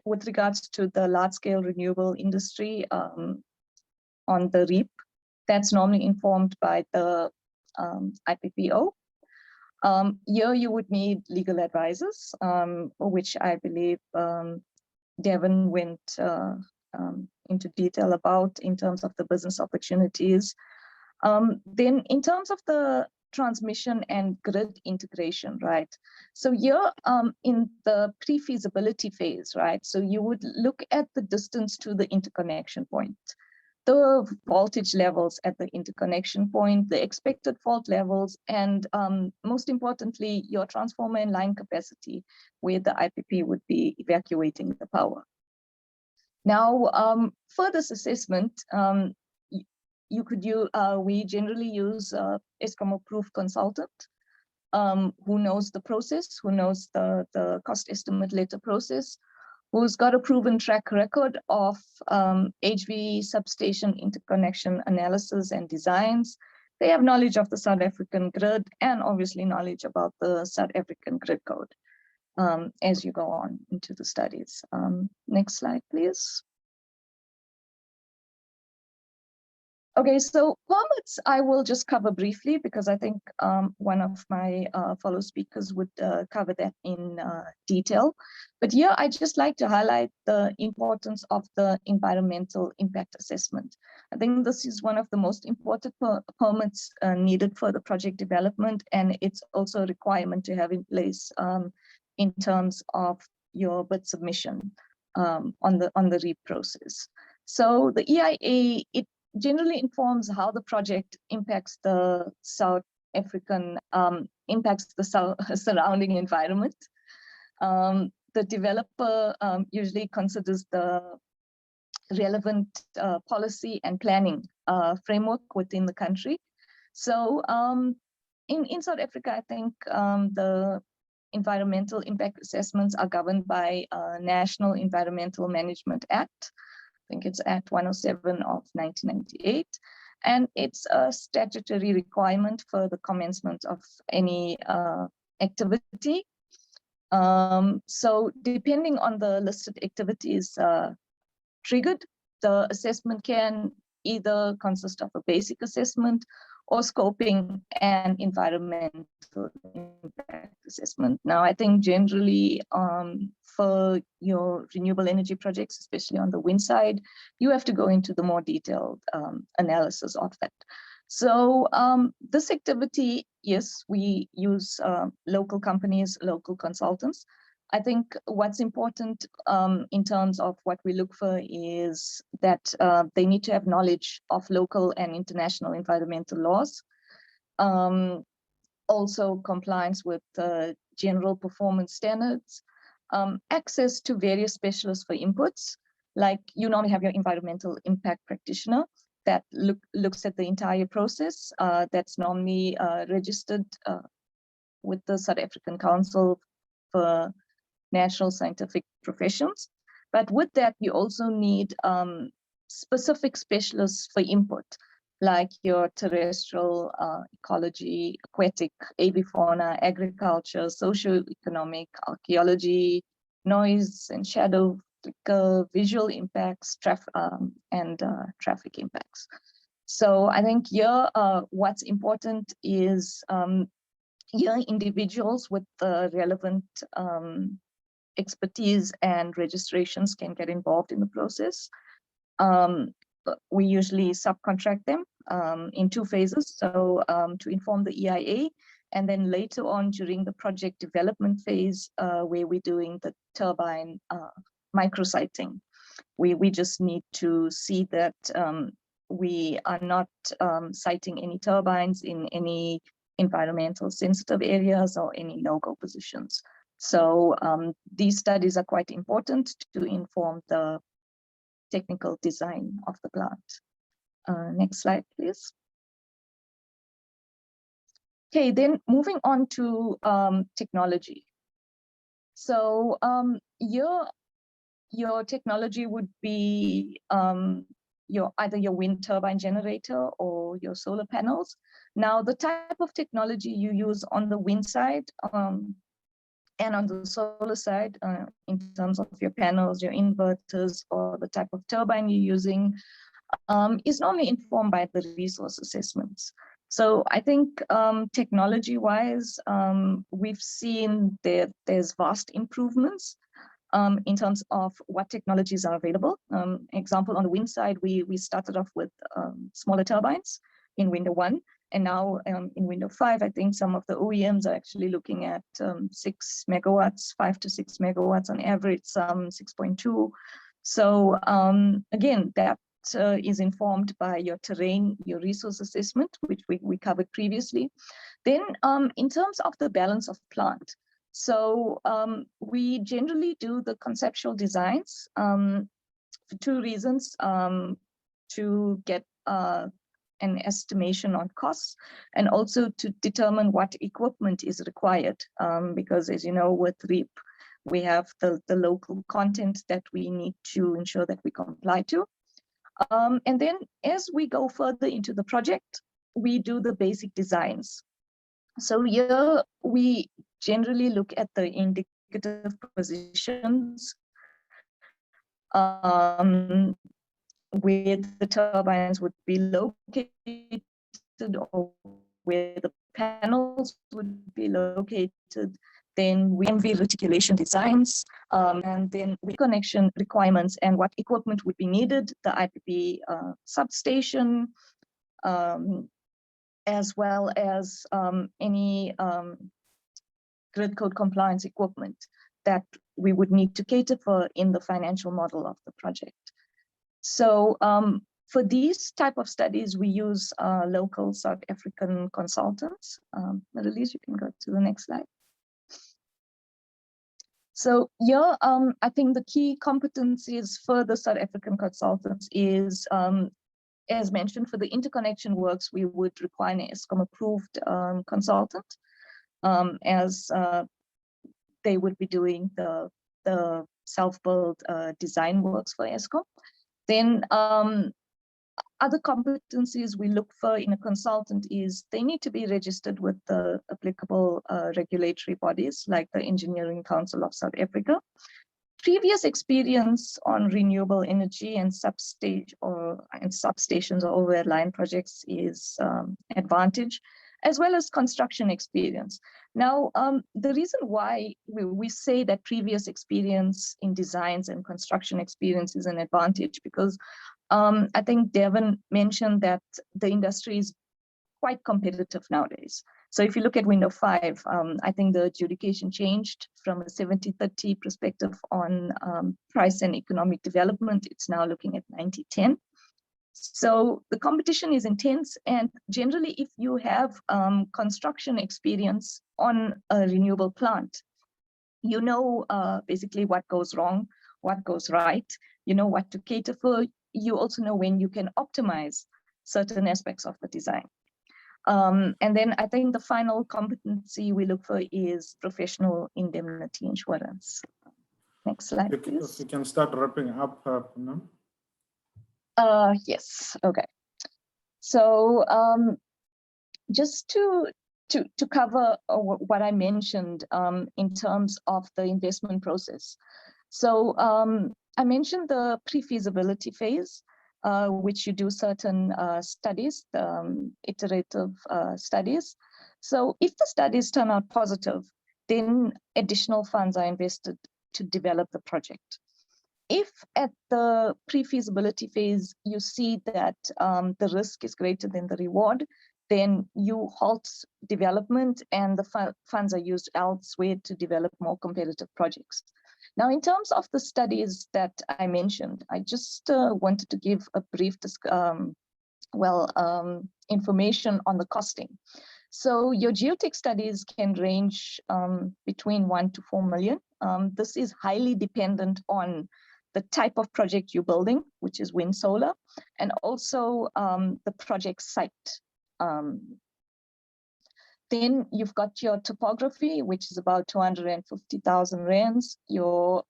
with regards to the large-scale renewable industry on the REAP, that's normally informed by the IPPO. Here you would need legal advisors, which I believe Devin went into detail about in terms of the business opportunities. Then in terms of the transmission and grid integration, right? So here in the pre-feasibility phase, right? So you would look at the distance to the interconnection point, the voltage levels at the interconnection point, the expected fault levels, and most importantly, your transformer and line capacity, where the IPP would be evacuating the power. Now, for this assessment, we generally use ESCOM approved consultant who knows the process, who knows the cost estimate letter process, who's got a proven track record of HV substation interconnection analysis and designs. They have knowledge of the South African grid and obviously knowledge about the South African grid code as you go on into the studies. Next slide, please. Okay, so permits I will just cover briefly because I think one of my fellow speakers would cover that in detail. But here I'd just like to highlight the importance of the environmental impact assessment. I think this is one of the most important permits needed for the project development, and it's also a requirement to have in place in terms of your bid submission on the REAP process. So the EIA, it generally informs how the project impacts the South African, surrounding environment. The developer usually considers the relevant policy and planning framework within the country. So in South Africa, I think the environmental impact assessments are governed by National Environmental Management Act. I think it's Act 107 of 1998, and it's a statutory requirement for the commencement of any activity. So depending on the listed activities triggered, the assessment can either consist of a basic assessment or scoping and environmental impact assessment. Now, I think generally for your renewable energy projects, especially on the wind side, you have to go into the more detailed analysis of that. So this activity, yes, we use local companies, local consultants. I think what's important in terms of what we look for is that they need to have knowledge of local and international environmental laws. Also compliance with general performance standards, access to various specialists for inputs, like you normally have your environmental impact practitioner that looks at the entire process. That's normally registered with the South African Council for Natural Scientific Professions. But with that, you also need specific specialists for input, like your terrestrial ecology, aquatic, avifauna, agriculture, socio-economic, archaeology, noise and shadow, visual impacts, and traffic impacts. So I think here what's important is here individuals with the relevant expertise and registrations can get involved in the process. We usually subcontract them in two phases. So to inform the EIA, and then later on during the project development phase, where we're doing the turbine micrositing. We just need to see that we are not siting any turbines in any environmental sensitive areas or any no-go positions. So these studies are quite important to inform the technical design of the plant. Next slide, please. Okay, then moving on to technology. So your technology would be either your wind turbine generator or your solar panels. Now, the type of technology you use on the wind side and on the solar side, in terms of your panels, your inverters, or the type of turbine you're using, is normally informed by the resource assessments. So I think technology-wise, we've seen there's vast improvements in terms of what technologies are available. Example, on the wind side, we started off with smaller turbines in window 1, and now in window 5, I think some of the OEMs are actually looking at 6 megawatts, 5 to 6 megawatts on average, some 6.2. So again, that is informed by your terrain, your resource assessment, which we covered previously. Then in terms of the balance of plant, so we generally do the conceptual designs for 2 reasons: to get an estimation on costs, and also to determine what equipment is required, because as you know, with REAP, we have the local content that we need to ensure that we comply to. And then as we go further into the project, we do the basic designs. So here we generally look at the indicative positions where the turbines would be located or where the panels would be located. Then we MV reticulation designs, and then we connection requirements and what equipment would be needed, the IPP substation, as well as any grid code compliance equipment that we would need to cater for in the financial model of the project. So for these type of studies, we use local South African consultants. Marlies, you can go to the next slide. So here, I think the key competencies for the South African consultants is, as mentioned, for the interconnection works, we would require an ESCOM-approved consultant, as they would be doing the self-build design works for ESCOM. Then other competencies we look for in a consultant is they need to be registered with the applicable regulatory bodies like the Engineering Council of South Africa. Previous experience on renewable energy and substations or overhead line projects is advantage, as well as construction experience. Now, the reason why we say that previous experience in designs and construction experience is an advantage, because I think Devon mentioned that the industry is quite competitive nowadays. So if you look at window 5, I think the adjudication changed from a 70-30 perspective on price and economic development. It's now looking at 90-10. So the competition is intense, and generally if you have construction experience on a renewable plant, you know basically what goes wrong, what goes right, you know what to cater for, you also know when you can optimize certain aspects of the design. And then I think the final competency we look for is professional indemnity insurance. Next slide, please. If you can start wrapping up, Poonam. Yes, okay. So just to cover what I mentioned in terms of the investment process. So I mentioned the pre-feasibility phase, which you do certain studies, iterative studies. So if the studies turn out positive, then additional funds are invested to develop the project. If at the pre-feasibility phase, you see that the risk is greater than the reward, then you halt development and the funds are used elsewhere to develop more competitive projects. Now, in terms of the studies that I mentioned, I just wanted to give a brief information on the costing. So your geotech studies can range between 1 to 4 million. This is highly dependent on the type of project you're building, which is wind solar, and also the project site. Then you've got your topography, which is about 250,000 rands. Your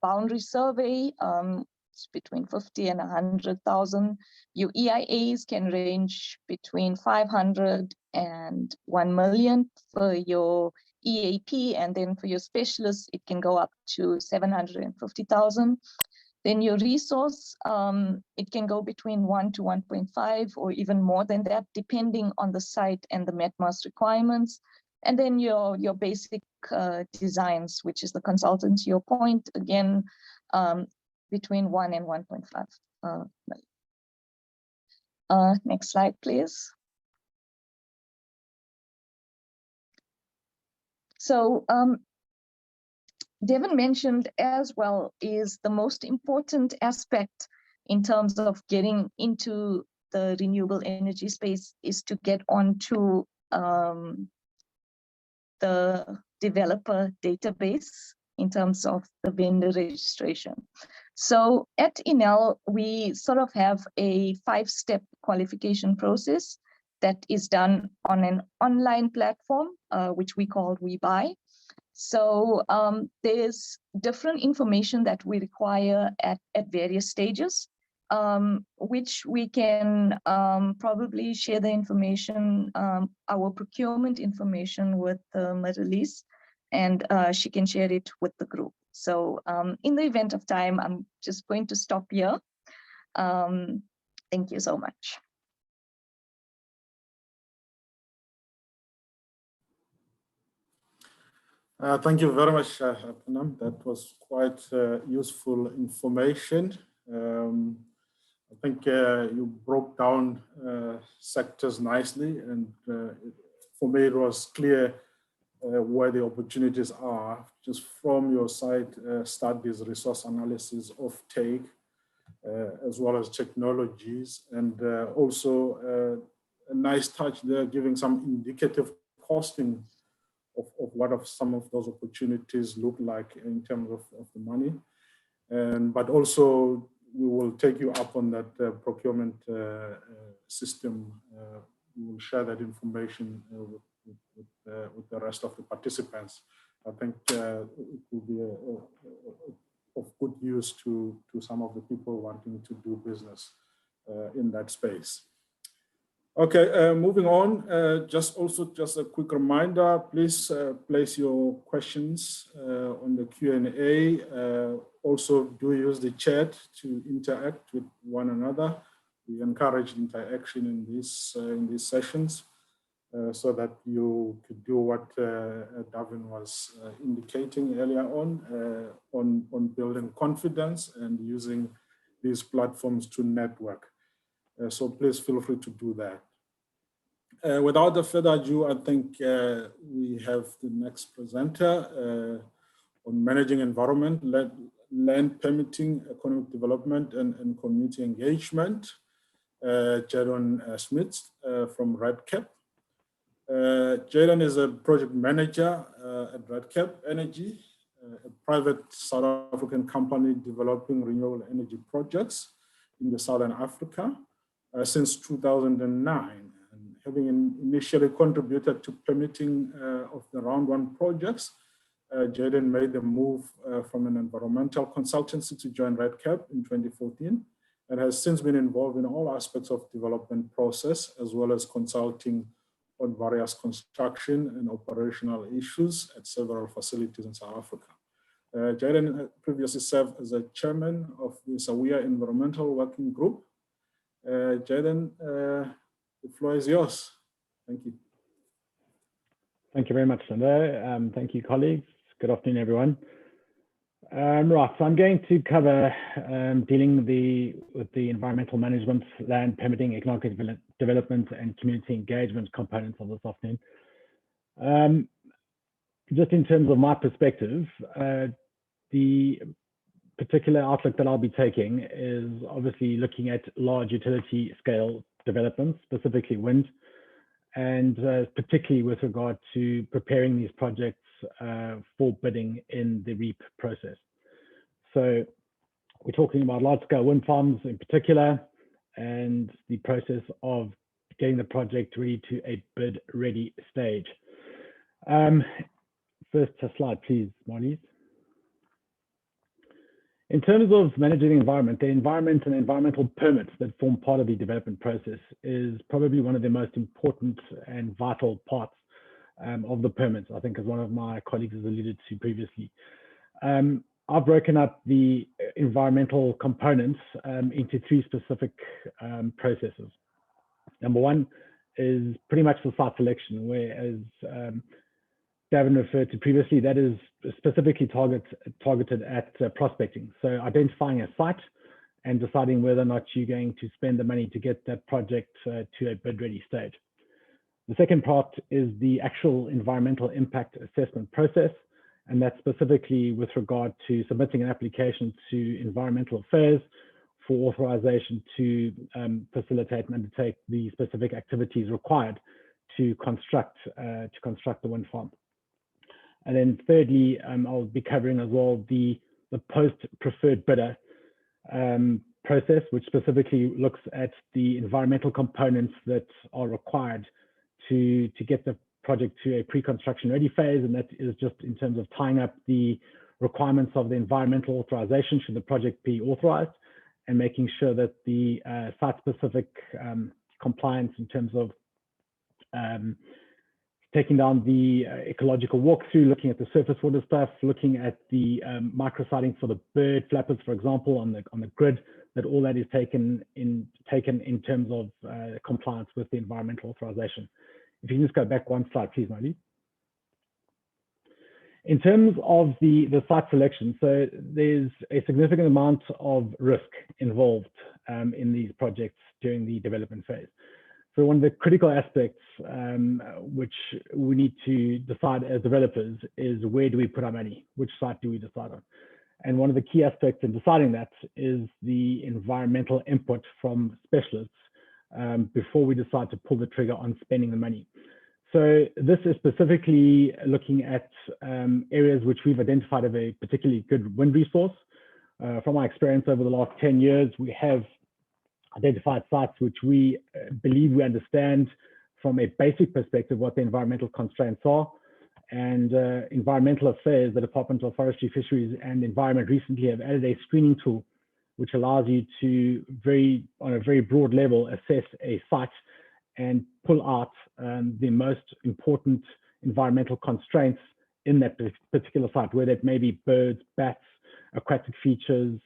boundary survey, it's between 50 and 100,000. Your EIAs can range between 500 and 1 million for your EAP, and then for your specialists, it can go up to 750,000. Then your resource, it can go between 1 to 1.5 or even more than that, depending on the site and the MetMass requirements. And then your basic designs, which is the consultant, to your point, again, between 1 and 1.5 million. Next slide, please. So Devin mentioned as well is the most important aspect in terms of getting into the renewable energy space is to get onto the developer database in terms of the vendor registration. So at Enel, we sort of have a 5-step qualification process that is done on an online platform, which we call WeBuy. So there's different information that we require at various stages, which we can probably share the information, our procurement information with Marilise, and she can share it with the group. So in the event of time, I'm just going to stop here. Thank you so much. Thank you very much, Panam. That was quite useful information. I think you broke down sectors nicely, and for me it was clear where the opportunities are just from your side studies, resource analysis of take, as well as technologies, and also a nice touch there, giving some indicative costing of what some of those opportunities look like in terms of the money. But also we will take you up on that procurement system. We will share that information with the rest of the participants. I think it will be of good use to some of the people wanting to do business in that space. Okay, moving on, just a quick reminder, please place your questions on the Q&A. Also do use the chat to interact with one another. We encourage interaction in these sessions so that you could do what Davin was indicating earlier on building confidence and using these platforms to network. So please feel free to do that. Without further ado, I think we have the next presenter on managing environment, land permitting, economic development, and community engagement, Jadon Smith from RedCap. Jadon is a project manager at RedCap Energy, a private South African company developing renewable energy projects in the Southern Africa. Since 2009, and having initially contributed to permitting of the Round 1 projects, Jadon made the move from an environmental consultancy to join RedCap in 2014, and has since been involved in all aspects of development process, as well as consulting on various construction and operational issues at several facilities in South Africa. Jadon previously served as a chairman of the SAWEA Environmental Working Group. Jadon, the floor is yours. Thank you. Thank you very much, Lindo. Thank you, colleagues. Good afternoon, everyone. Right, so I'm going to cover dealing with the environmental management, land permitting, economic development, and community engagement components of this afternoon. Just in terms of my perspective, the particular outlook that I'll be taking is obviously looking at large utility scale developments, specifically wind, and particularly with regard to preparing these projects for bidding in the REAP process. So we're talking about large scale wind farms in particular, and the process of getting the project ready to a bid ready stage. First slide, please, Marlies. In terms of managing the environment and environmental permits that form part of the development process is probably one of the most important and vital parts of the permits, I think, as one of my colleagues has alluded to previously. I've broken up the environmental components into three specific processes. Number one is pretty much the site selection, where, as Gavin referred to previously, that is specifically targeted at prospecting. So identifying a site and deciding whether or not you're going to spend the money to get that project to a bid ready stage. The second part is the actual environmental impact assessment process, and that's specifically with regard to submitting an application to Environmental Affairs for authorization to facilitate and undertake the specific activities required to construct the wind farm. And then thirdly, I'll be covering as well the post-preferred bidder process, which specifically looks at the environmental components that are required to get the project to a pre-construction ready phase. And that is just in terms of tying up the requirements of the environmental authorization should the project be authorized, and making sure that the site-specific compliance in terms of taking down the ecological walkthrough, looking at the surface water stuff, looking at the micrositing for the bird flappers, for example, on the grid, that all that is taken in terms of compliance with the environmental authorization. If you can just go back one slide, please, Marley. In terms of the site selection, so there's a significant amount of risk involved in these projects during the development phase. So one of the critical aspects which we need to decide as developers is, where do we put our money? Which site do we decide on? And one of the key aspects in deciding that is the environmental input from specialists before we decide to pull the trigger on spending the money. So this is specifically looking at areas which we've identified as a particularly good wind resource. From my experience over the last 10 years, we have identified sites which we believe we understand from a basic perspective what the environmental constraints are. And Environmental Affairs, the Department of Forestry, Fisheries and Environment recently have added a screening tool which allows you to on a very broad level assess a site and pull out the most important environmental constraints in that particular site, whether it may be birds, bats, aquatic features,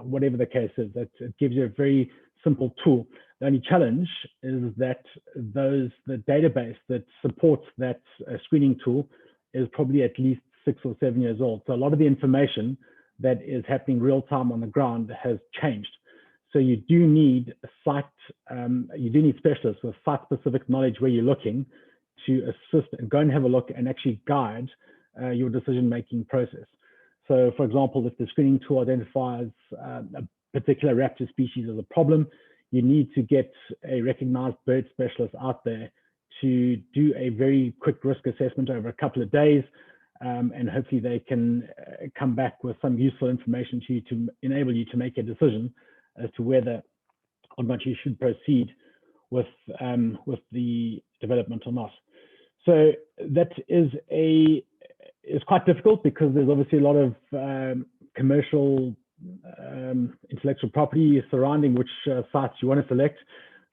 whatever the case is. That it gives you a very simple tool. The only challenge is that the database that supports that screening tool is probably at least 6 or 7 years old. So a lot of the information that is happening real time on the ground has changed. So you do need specialists with site-specific knowledge where you're looking to assist and go and have a look and actually guide your decision-making process. So, for example, if the screening tool identifies a particular raptor species as a problem, you need to get a recognized bird specialist out there to do a very quick risk assessment over a couple of days, and hopefully they can come back with some useful information to you to enable you to make a decision as to whether or not you should proceed with the development or not. So that is quite difficult, because there's obviously a lot of commercial intellectual property surrounding which sites you want to select.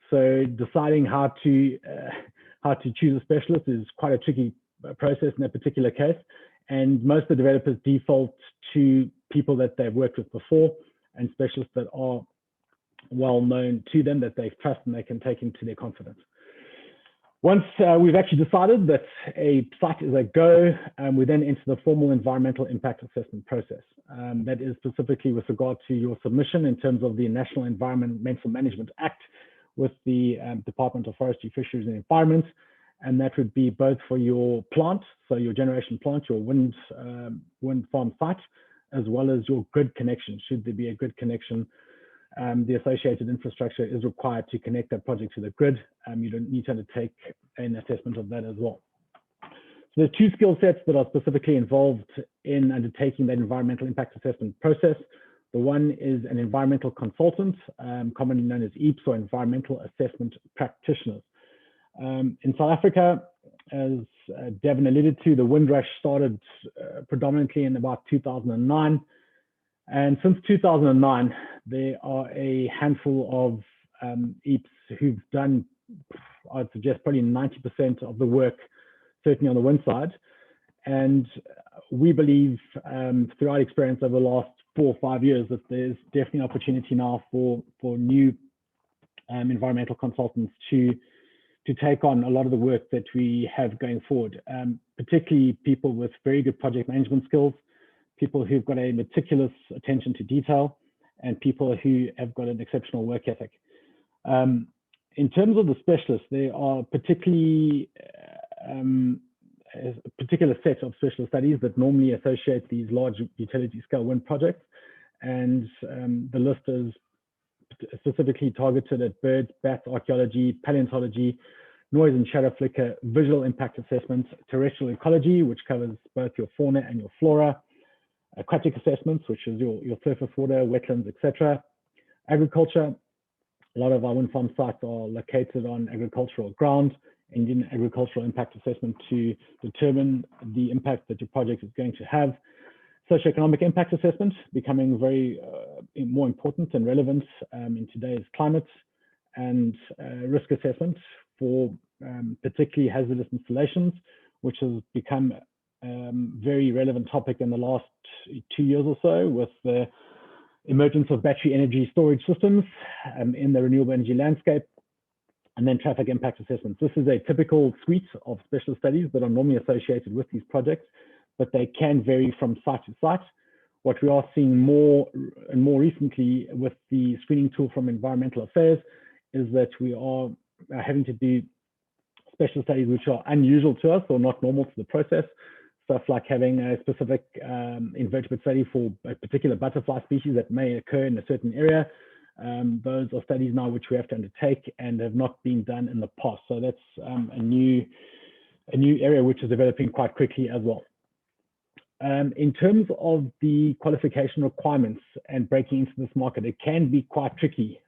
So deciding how to choose a specialist is quite a tricky process in that particular case. And most of the developers default to people that they've worked with before and specialists that are well known to them, that they trust and they can take into their confidence. Once we've actually decided that a site is a go, we then enter the formal environmental impact assessment process. That is specifically with regard to your submission in terms of the National Environmental Management Act with the Department of Forestry, Fisheries and Environment. And that would be both for your plant, so your generation plant, your wind farm site, as well as your grid connection. Should there be a grid connection, the associated infrastructure is required to connect that project to the grid. You don't need to undertake an assessment of that as well. So there's two skill sets that are specifically involved in undertaking that environmental impact assessment process. The one is an environmental consultant, commonly known as EAPS, or environmental assessment practitioners. In South Africa, as Devin alluded to, the Windrush started predominantly in about 2009. And since 2009, there are a handful of EAPS who've done, I'd suggest, probably 90% of the work, certainly on the wind side. And we believe, through our experience over the last 4 or 5 years, that there's definitely opportunity now for new environmental consultants to take on a lot of the work that we have going forward, particularly people with very good project management skills, people who've got a meticulous attention to detail, and people who have got an exceptional work ethic. In terms of the specialists, there are particularly a particular set of specialist studies that normally associate these large utility scale wind projects. And the list is specifically targeted at birds, bats, archaeology, paleontology, noise and shadow flicker, visual impact assessments, terrestrial ecology, which covers both your fauna and your flora, aquatic assessments, which is your surface water, wetlands, etc. Agriculture, a lot of our wind farm sites are located on agricultural ground, and in agricultural impact assessment to determine the impact that your project is going to have. Socioeconomic impact assessment becoming very more important and relevant in today's climate, and risk assessment for particularly hazardous installations, which has become very relevant topic in the last 2 years or so, with the emergence of battery energy storage systems in the renewable energy landscape. And then traffic impact assessments. This is a typical suite of specialist studies that are normally associated with these projects, but they can vary from site to site. What we are seeing more and more recently with the screening tool from Environmental Affairs is that we are having to do specialist studies which are unusual to us or not normal to the process. Stuff like having a specific invertebrate study for a particular butterfly species that may occur in a certain area. Those are studies now which we have to undertake and have not been done in the past. So that's a new area which is developing quite quickly as well. In terms of the qualification requirements and breaking into this market, it can be quite tricky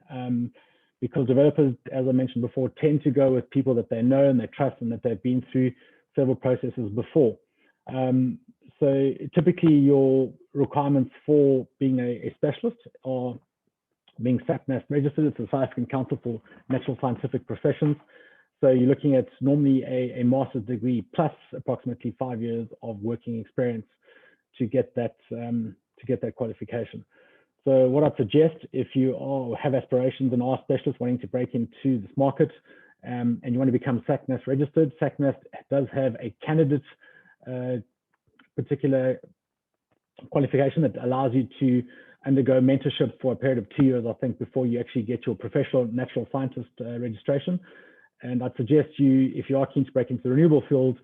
because developers, as I mentioned before, tend to go with people that they know and they trust and that they've been through several processes before. So typically your requirements for being a specialist are being SAPNAST registered. It's the South African Council for Natural Scientific Professions. So you're looking at normally a master's degree plus approximately 5 years of working experience to get that qualification. So what I'd suggest, if you have aspirations and are specialists wanting to break into this market, and you want to become SAPNAST registered, SAPNAST does have a candidate particular qualification that allows you to undergo mentorship for a period of 2 years, I think, before you actually get your professional natural scientist registration. And I'd suggest you, if you are keen to break into the renewable field,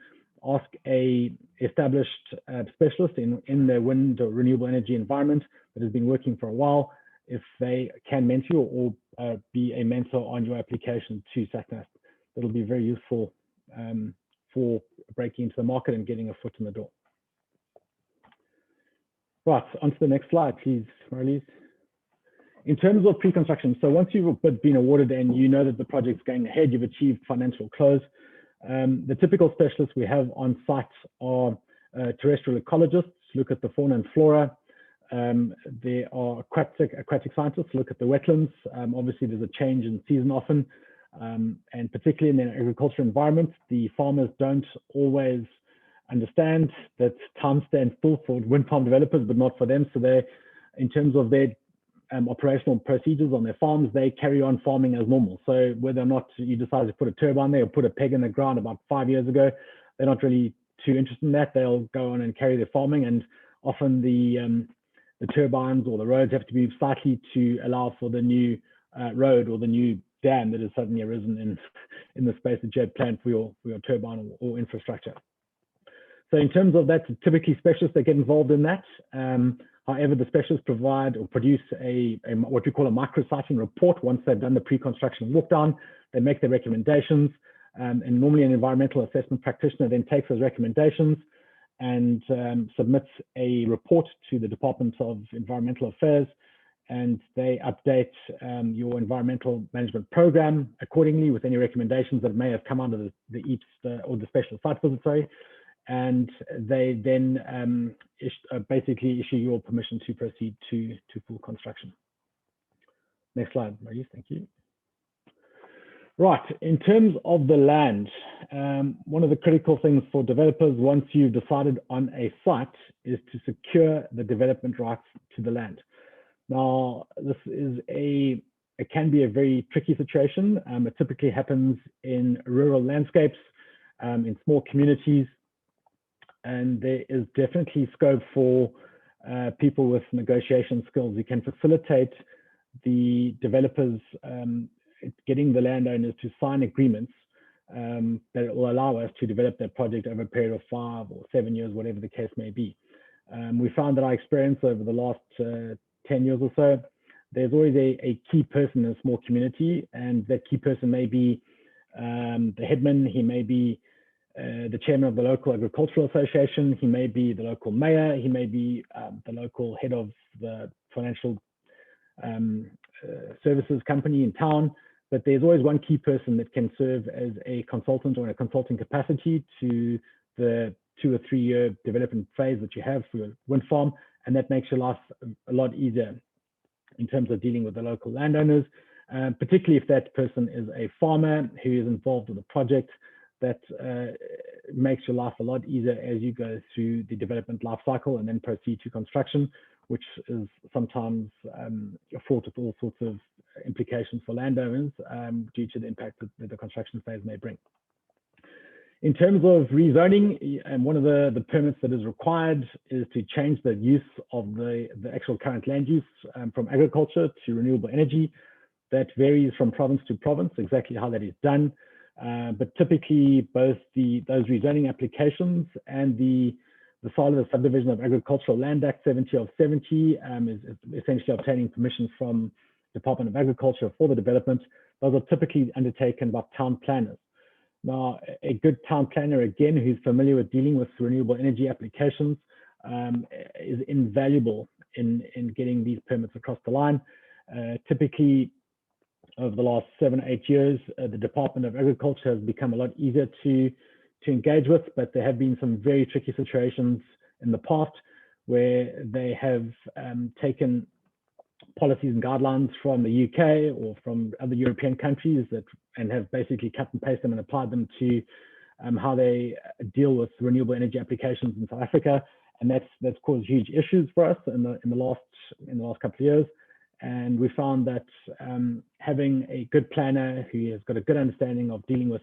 ask a established specialist in the wind or renewable energy environment that has been working for a while, if they can mentor you or be a mentor on your application to SAPNAST. That'll be very useful for breaking into the market and getting a foot in the door. Right, on to the next slide, please, Marlies. In terms of pre-construction, so once you've been awarded and you know that the project's going ahead, you've achieved financial close, the typical specialists we have on site are terrestrial ecologists, look at the fauna and flora. There are aquatic scientists, look at the wetlands. Obviously, there's a change in season often, and particularly in the agricultural environment, the farmers don't always understand that time stands still for wind farm developers, but not for them. So they, in terms of their operational procedures on their farms, they carry on farming as normal. So whether or not you decide to put a turbine there or put a peg in the ground about 5 years ago, they're not really too interested in that. They'll go on and carry their farming, and often the turbines or the roads have to be slightly to allow for the new road or the new dam that has suddenly arisen in the space that you had planned for your turbine or infrastructure. So in terms of that, typically specialists that get involved in that. However, the specialists provide or produce what we call a micro-siting report. Once they've done the pre-construction walk down, they make their recommendations. And normally an environmental assessment practitioner then takes those recommendations and submits a report to the Department of Environmental Affairs, and they update your environmental management program accordingly with any recommendations that may have come out of the EAPS or the special site visit, sorry. And they then basically issue your permission to proceed to full construction. Next slide, Maurice, thank you. Right, in terms of the land, one of the critical things for developers once you've decided on a site is to secure the development rights to the land. Now, this is it can be a very tricky situation. It typically happens in rural landscapes, in small communities, and there is definitely scope for people with negotiation skills who can facilitate the developers getting the landowners to sign agreements that will allow us to develop that project over a period of 5 or 7 years, whatever the case may be. We found that our experience over the last 10 years or so, there's always a key person in a small community, and that key person may be the headman, he may be the chairman of the local agricultural association, he may be the local mayor, he may be the local head of the financial services company in town, but there's always one key person that can serve as a consultant or in a consulting capacity to the 2 or 3 year development phase that you have for your wind farm, and that makes your life a lot easier in terms of dealing with the local landowners, particularly if that person is a farmer who is involved with the project. That makes your life a lot easier as you go through the development life cycle and then proceed to construction, which is sometimes fraught with all sorts of implications for landowners due to the impact that the construction phase may bring. In terms of rezoning, and one of the permits that is required is to change the use of the actual current land use from agriculture to renewable energy. That varies from province to province, exactly how that is done. But typically both those rezoning applications and the side of the Subdivision of Agricultural Land Act 70 of 70 is essentially obtaining permission from Department of Agriculture for the development. Those are typically undertaken by town planners. Now, a good town planner, again, who's familiar with dealing with renewable energy applications is invaluable in getting these permits across the line. Typically, over the last 7 or 8 years, the Department of Agriculture has become a lot easier to engage with, but there have been some very tricky situations in the past where they have taken policies and guidelines from the UK or from other European countries and have basically cut and pasted them and applied them to how they deal with renewable energy applications in South Africa, and that's caused huge issues for us in the last couple of years. And we found that having a good planner who has got a good understanding of dealing with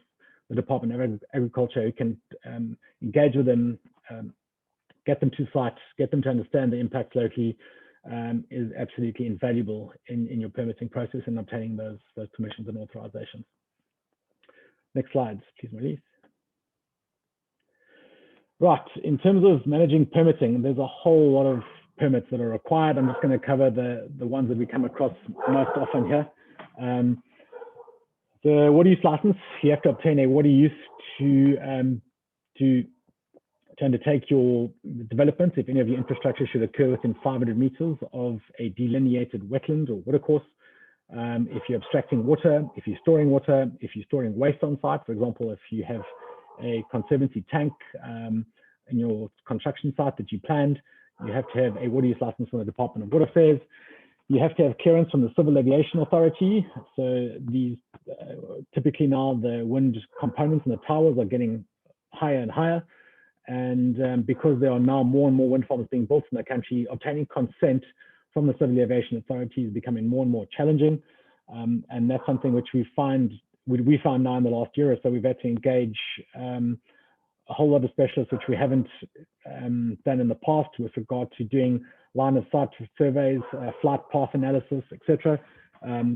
the Department of Agriculture, who can engage with them, get them to site, get them to understand the impacts locally, is absolutely invaluable in your permitting process and obtaining those permissions and authorizations. Next slide, please, Maurice. Right, in terms of managing permitting, there's a whole lot of permits that are required. I'm just going to cover the ones that we come across most often here. The water use license, you have to obtain a water use to undertake your development if any of your infrastructure should occur within 500 meters of a delineated wetland or watercourse. If you're abstracting water, if you're storing water, if you're storing waste on site, for example, if you have a conservancy tank in your construction site that you planned, you have to have a water use license from the Department of Water Affairs. You have to have clearance from the Civil Aviation Authority. So these typically now the wind components and the towers are getting higher and higher. And because there are now more and more wind farms being built in the country, obtaining consent from the Civil Aviation Authority is becoming more and more challenging. And that's something which we found now in the last year or so. We've had to engage a whole lot of specialists, which we haven't done in the past with regard to doing line of sight surveys, flight path analysis, etc.,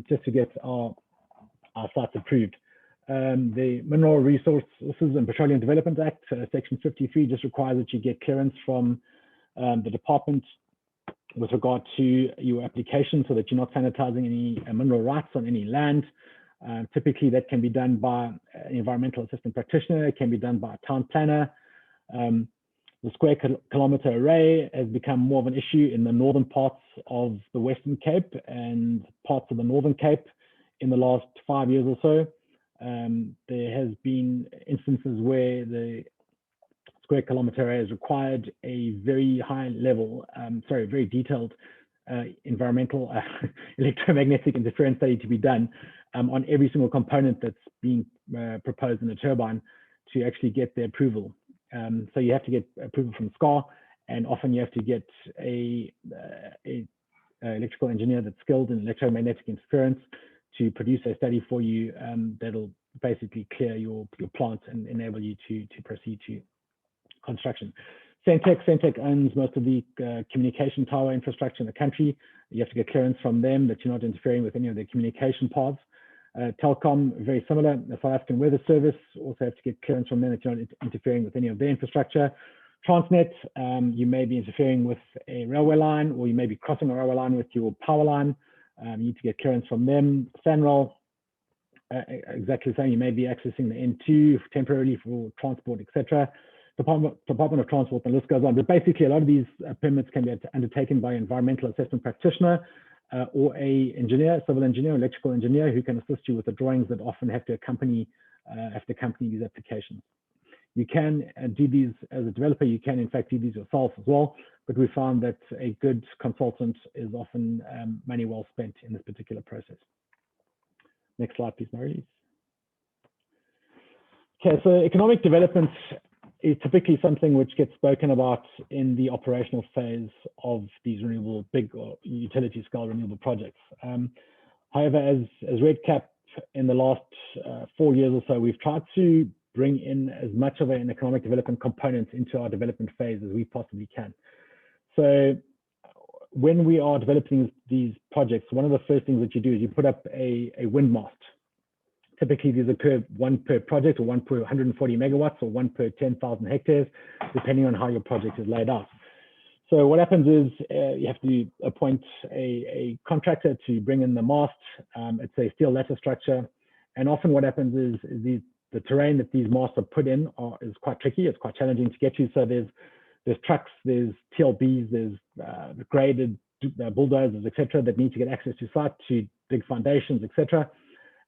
just to get our sites approved. The Mineral Resources and Petroleum Development Act, Section 53, just requires that you get clearance from the department with regard to your application so that you're not sanitizing any mineral rights on any land. Typically, that can be done by an environmental assistant practitioner. It can be done by a town planner. The square kilometre array has become more of an issue in the northern parts of the Western Cape and parts of the Northern Cape in the last 5 years or so. There has been instances where the square kilometre array has required a very high level, very detailed environmental electromagnetic interference study to be done on every single component that's being proposed in the turbine to actually get the approval. So you have to get approval from SCAR, and often you have to get a electrical engineer that's skilled in electromagnetic interference to produce a study for you that'll basically clear your plant and enable you to proceed to construction. Centec owns most of the communication tower infrastructure in the country. You have to get clearance from them that you're not interfering with any of their communication paths. Telkom, very similar. The South African Weather Service also have to get clearance from them that you're not interfering with any of their infrastructure. Transnet, you may be interfering with a railway line, or you may be crossing a railway line with your power line. You need to get clearance from them. SANRAL, exactly the same. You may be accessing the N2 temporarily for transport, etc. Department of Transport, and the list goes on. But basically, a lot of these permits can be undertaken by an environmental assessment practitioner or a engineer, civil engineer, electrical engineer, who can assist you with the drawings that often have to accompany these applications. You can do these as a developer. You can, in fact, do these yourself as well. But we found that a good consultant is often money well spent in this particular process. Next slide, please, Maurice. Okay, so economic development is typically something which gets spoken about in the operational phase of these renewable, big or utility scale renewable projects. However, as RedCap in the last 4 years or so, we've tried to bring in as much of an economic development component into our development phase as we possibly can. So when we are developing these projects, one of the first things that you do is you put up a wind mast. Typically, these occur one per project, or one per 140 megawatts, or one per 10,000 hectares, depending on how your project is laid out. So what happens is you have to appoint a contractor to bring in the mast. It's a steel lattice structure. And often what happens is the terrain that these masts are put in is quite tricky. It's quite challenging to get to. So there's trucks, there's TLBs, there's graded bulldozers, etc., that need to get access to site to dig foundations, etc.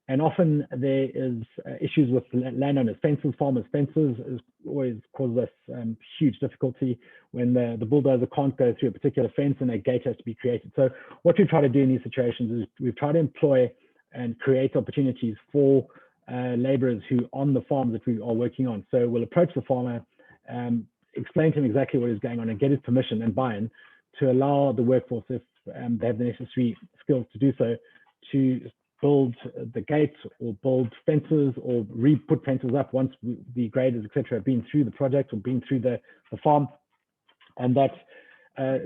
And often there is issues with landowners' fences, farmers' fences. Is always causes us huge difficulty when the bulldozer can't go through a particular fence and a gate has to be created. So what we try to do in these situations is we try to employ and create opportunities for laborers who on the farms that we are working on. So we'll approach the farmer, explain to him exactly what is going on and get his permission and buy-in to allow the workforce, if they have the necessary skills to do so, to build the gates or build fences or re-put fences up once the graders, etc., have been through the project or been through the farm. And that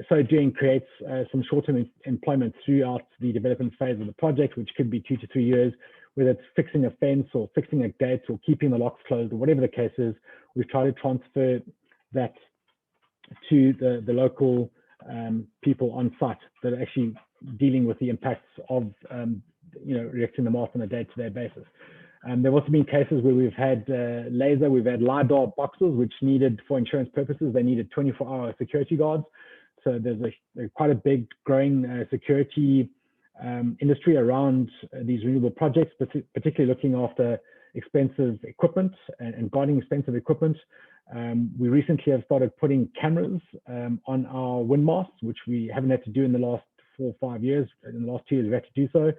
so doing creates some short-term employment throughout the development phase of the project, which could be 2 to 3 years, whether it's fixing a fence or fixing a gate or keeping the locks closed or whatever the case is. We've tried to transfer that to the local people on site that are actually dealing with the impacts of erecting the mast on a day-to-day basis. There have also been cases where we've had laser, we've had LiDAR boxes, which needed, for insurance purposes, they needed 24-hour security guards. So there's quite a big growing security industry around these renewable projects, particularly looking after expensive equipment and guarding expensive equipment. We recently have started putting cameras on our wind masts, which we haven't had to do in the last 4 or 5 years. In the last 2 years, we've had to do so.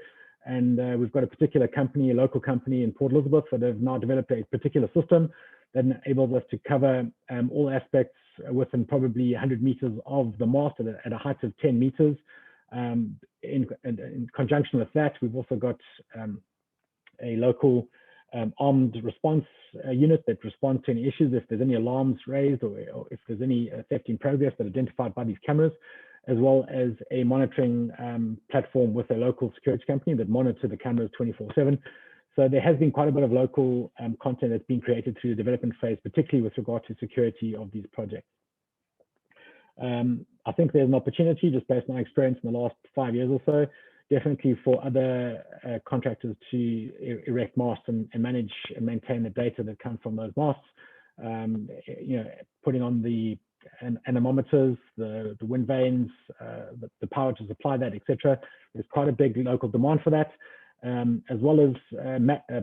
And we've got a particular company, a local company in Port Elizabeth, that have now developed a particular system that enables us to cover all aspects within probably 100 meters of the mast at a height of 10 meters. In conjunction with that, we've also got a local armed response unit that responds to any issues if there's any alarms raised or if there's any theft in progress that are identified by these cameras, as well as a monitoring platform with a local security company that monitor the cameras 24/7. So there has been quite a bit of local content that's been created through the development phase, particularly with regard to security of these projects. I think there's an opportunity, just based on my experience in the last 5 years or so, definitely for other contractors to erect masts and manage and maintain the data that comes from those masts. Putting on the anemometers, the wind vanes, the power to supply that, etc. There's quite a big local demand for that, as well as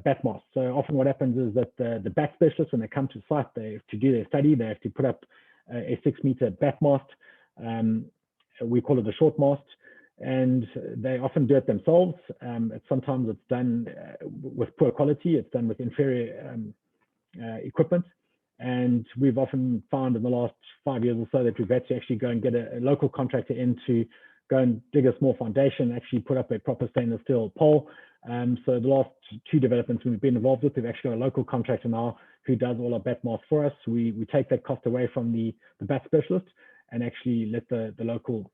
bat masts. So often what happens is that the bat specialists, when they come to site, they have to do their study, they have to put up a 6-meter bat mast. We call it a short mast, and they often do it themselves. Sometimes it's done with poor quality, it's done with inferior equipment. And we've often found in the last 5 years or so that we've had to actually go and get a local contractor in to go and dig a small foundation, actually put up a proper stainless steel pole. So the last 2 developments we've been involved with, we've actually got a local contractor now who does all our bat masts for us. We take that cost away from the bat specialist and actually let the local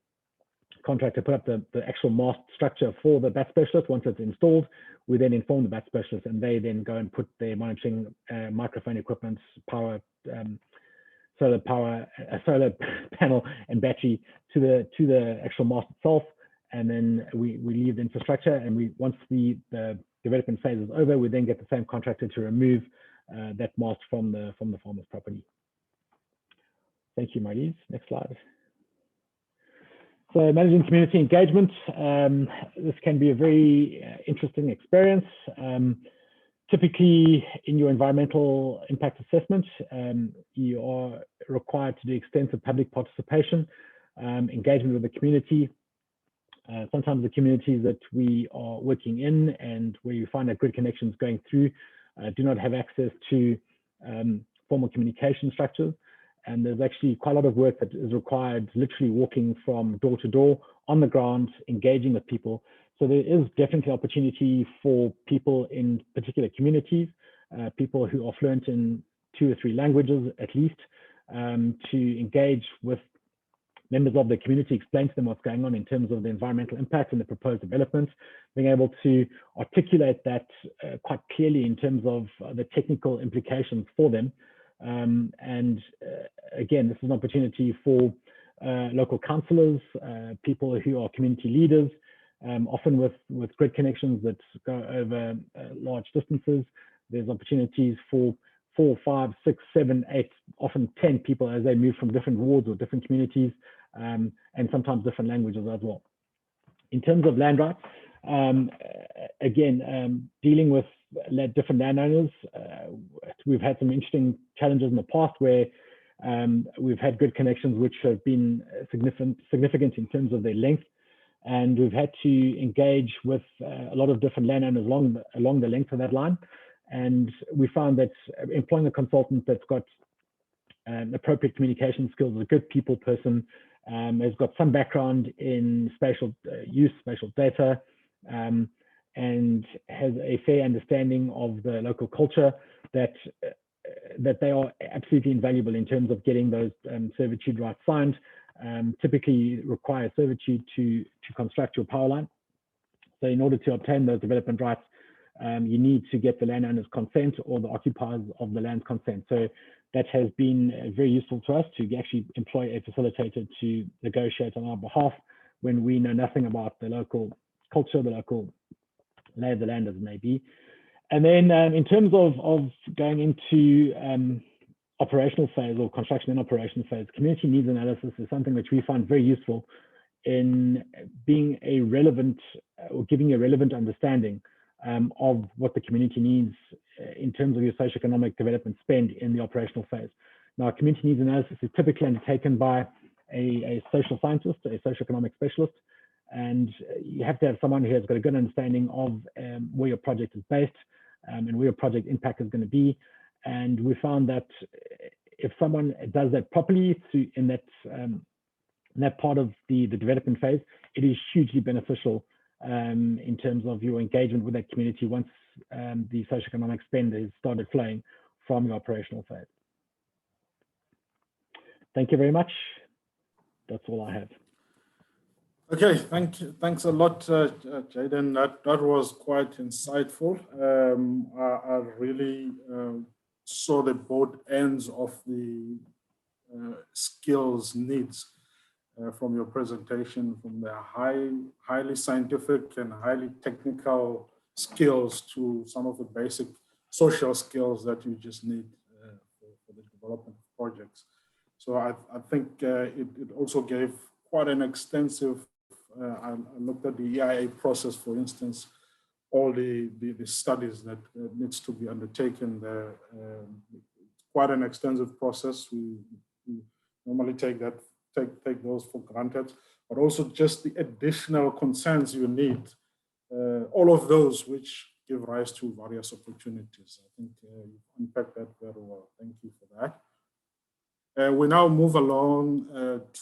contractor put up the actual mast structure for the bat specialist. Once it's installed, we then inform the bat specialist, and they then go and put their monitoring microphone equipment, power, solar power, solar panel and battery to the actual mast itself. And then we leave the infrastructure, and once the development phase is over, we then get the same contractor to remove that mast from the farmer's property. Thank you, Marlies. Next slide. So managing community engagement, this can be a very interesting experience. Typically in your environmental impact assessment, you are required to do extensive public participation, engagement with the community. Sometimes the communities that we are working in and where you find that grid connections going through do not have access to formal communication structures. And there's actually quite a lot of work that is required, literally walking from door to door on the ground, engaging with people. So there is definitely opportunity for people in particular communities, people who are fluent in 2 or 3 languages at least, to engage with members of the community, explain to them what's going on in terms of the environmental impact and the proposed development, being able to articulate that quite clearly in terms of the technical implications for them. Again, this is an opportunity for local councillors, people who are community leaders, often with grid connections that go over large distances. There's opportunities for 4, 5, 6, 7, 8, often 10 people as they move from different wards or different communities, and sometimes different languages as well. In terms of land rights, again, dealing with different landowners, we've had some interesting challenges in the past where we've had grid connections which have been significant in terms of their length, and we've had to engage with a lot of different landowners along the length of that line. And we found that employing a consultant that's got appropriate communication skills, a good people person, has got some background in spatial use, spatial data, and has a fair understanding of the local culture, that they are absolutely invaluable in terms of getting those servitude rights signed. Typically require servitude to construct your power line. So in order to obtain those development rights, you need to get the landowner's consent or the occupiers of the land's consent. So that has been very useful to us to actually employ a facilitator to negotiate on our behalf when we know nothing about the local culture, the local lay of the land as it may be. And then in terms of going into operational phase or construction and operational phase, community needs analysis is something which we find very useful in being a relevant or giving a relevant understanding of what the community needs in terms of your socioeconomic development spend in the operational phase. Now, community needs analysis is typically undertaken by a social scientist, a socioeconomic specialist, and you have to have someone who has got a good understanding of where your project is based and where your project impact is going to be. And we found that if someone does that properly in that part of the development phase, it is hugely beneficial in terms of your engagement with that community once the socioeconomic spend has started flowing from your operational phase. Thank you very much. That's all I have. Okay, thanks a lot, Jaden. That was quite insightful. I really saw the both ends of the skills needs from your presentation, from the highly scientific and highly technical skills to some of the basic social skills that you just need for the development of projects. So I think it also gave quite an extensive, I looked at the EIA process, for instance, all the studies that needs to be undertaken there. Quite an extensive process. We normally take those for granted, but also just the additional consents you need. All of those which give rise to various opportunities. I think you've unpacked that very well. Thank you for that. We now move along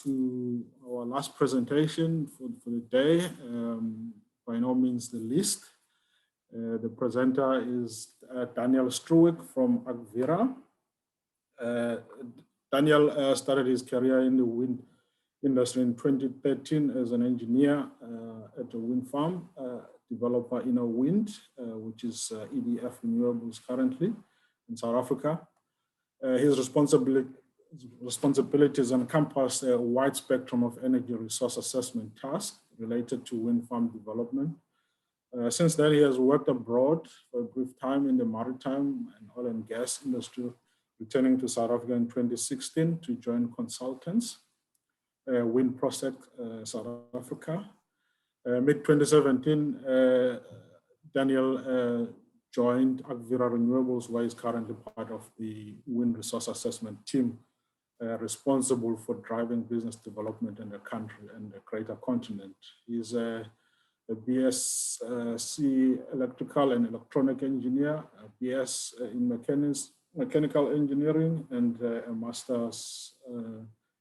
to our last presentation for the day. By no means the least. The presenter is Daniel Struik from Agvira. Daniel started his career in the wind industry in 2013 as an engineer at a wind farm, developer in a wind, which is EDF Renewables currently in South Africa. His responsibilities encompass a wide spectrum of energy resource assessment tasks related to wind farm development. Since then, he has worked abroad for a brief time in the maritime and oil and gas industry, returning to South Africa in 2016 to join consultants, Wind Prospect South Africa. Mid-2017, Daniel joined Agvira Renewables, where he's currently part of the wind resource assessment team, responsible for driving business development in the country and the greater continent. He's a BSc electrical and electronic engineer, a BS in mechanical engineering, and a master's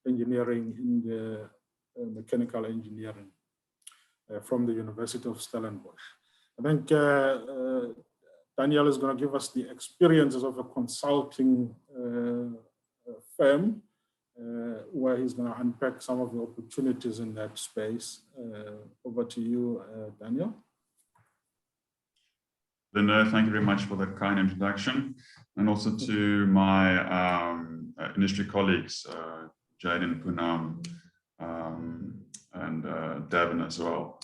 engineering in the mechanical engineering from the University of Stellenbosch. I think Daniel is going to give us the experiences of a consulting firm where he's going to unpack some of the opportunities in that space. Over to you, Daniel. Linda, thank you very much for that kind introduction, and also to my industry colleagues, Jaden, Poonam, and Davin as well,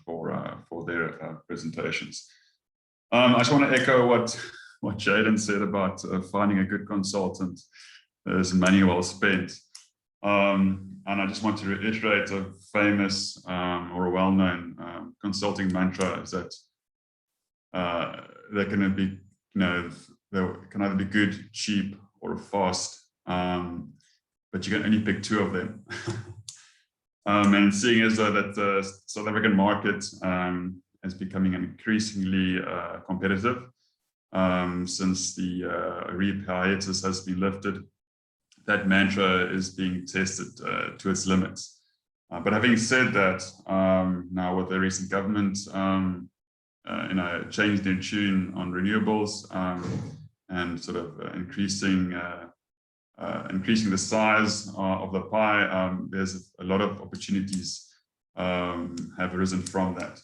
for their presentations. I just want to echo what Jaden said about finding a good consultant. There's money well spent. And I just want to reiterate a famous or a well-known consulting mantra is that they're going to be, they can either be good, cheap, or fast, but you can only pick two of them. And seeing as though that the South African market is becoming increasingly competitive since the REAP hiatus has been lifted, that mantra is being tested to its limits. But having said that, now with the recent government, changed their tune on renewables and sort of increasing the size of the pie, there's a lot of opportunities have arisen from that.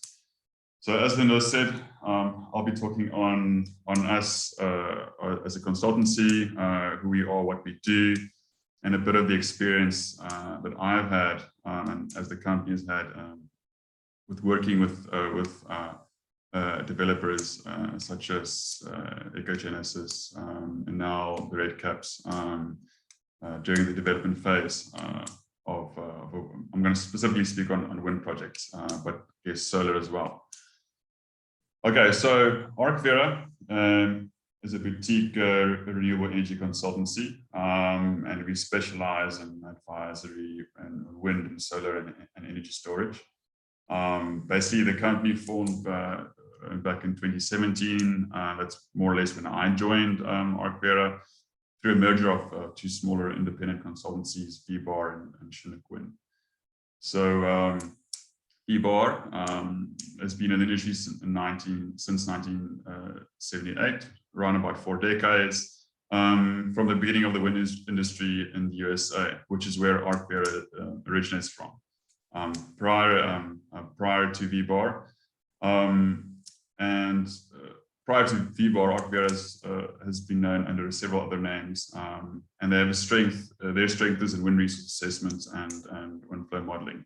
So as Linda said, I'll be talking on us as a consultancy, who we are, what we do, and a bit of the experience that I've had and as the company has had with working with developers such as Ecogenesis and now the Red Caps during the development phase of I'm going to specifically speak on wind projects, but yes, solar as well. Okay, so Agvira is a boutique renewable energy consultancy, and we specialize in advisory and wind and solar and energy storage. Basically, the company formed back in 2017. That's more or less when I joined Agvira, through a merger of two smaller independent consultancies, VBAR and Chinook Wind. So VBAR has been in the industry since 1978, around about 4 decades, from the beginning of the wind industry in the USA, which is where Agvira originates from. Prior to VBAR, and prior to VBAR, ArcVera has been known under several other names, and they have a strength. Their strength is in wind resource assessment and wind flow modeling.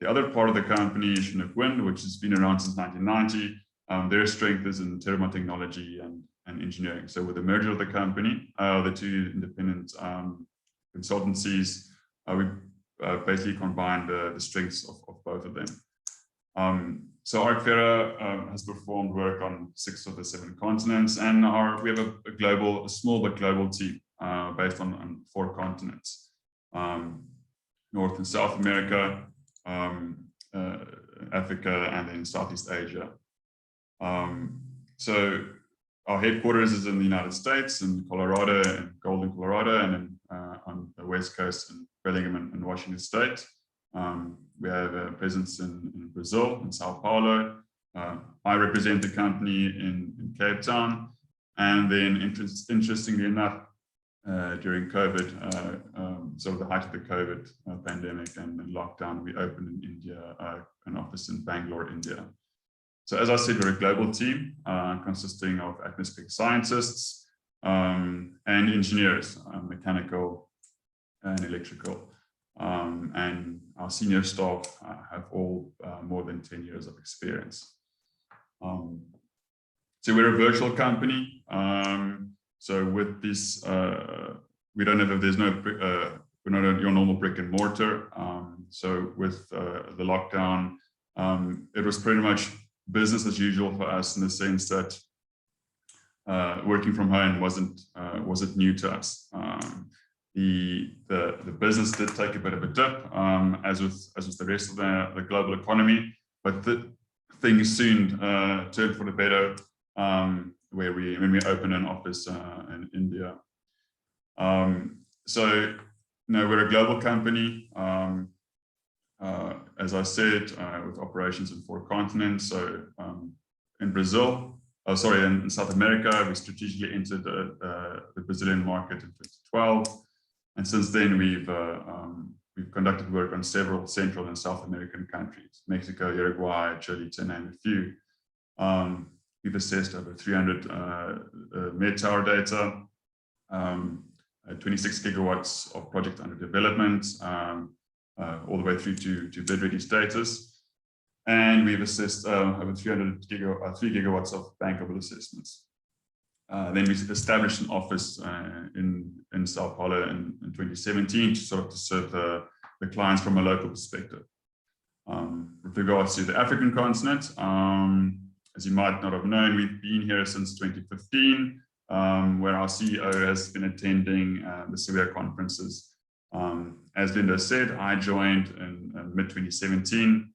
The other part of the company is Chinook Wind, which has been around since 1990. Their strength is in thermal technology and engineering. So with the merger of the company, the two independent consultancies, we basically combined the strengths of both of them. So ArcVera has performed work on 6 of the 7 continents, and we have a small but global team based on 4 continents: North and South America, Africa, and then Southeast Asia. So our headquarters is in the United States, in Colorado, in Golden, Colorado, and then on the West Coast in Bellingham and Washington State. We have a presence in Brazil, in Sao Paulo. I represent the company in Cape Town. And then interestingly enough, during COVID, sort of the height of the COVID pandemic and lockdown, we opened in India, an office in Bangalore, India. So as I said, we're a global team consisting of atmospheric scientists and engineers, mechanical and electrical. And our senior staff have all more than 10 years of experience. So we're a virtual company. So with this, we don't have, there's no, we're not your normal brick and mortar. So with the lockdown, it was pretty much business as usual for us, in the sense that working from home wasn't new to us. The business did take a bit of a dip, as with the rest of the global economy, but things soon turned for the better when we opened an office in India. So we're a global company, as I said, with operations in 4 continents. So in Brazil, in South America, we strategically entered the Brazilian market in 2012. And since then, we've conducted work on several Central and South American countries: Mexico, Uruguay, Chile, to name a few. We've assessed over 300 med tower data, 26 gigawatts of project under development, all the way through to bid-ready status. And we've assessed over 3 gigawatts of bankable assessments. Then we established an office in Sao Paulo in 2017 to serve the clients from a local perspective. With regards to the African continent, as you might not have known, we've been here since 2015, where our CEO has been attending the SAWEA conferences. As Linda said, I joined in mid-2017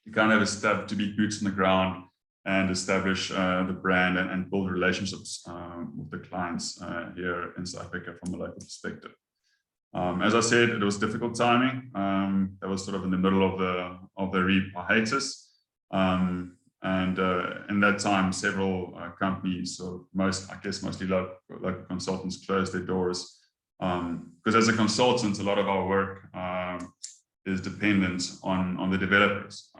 to kind of to be boots on the ground and establish the brand and build relationships with the clients here in South Africa from a local perspective. As I said, it was difficult timing. That was sort of in the middle of the REAP hiatus. And in that time, several companies, or mostly local consultants, closed their doors. Because as a consultant, a lot of our work is dependent on the developers.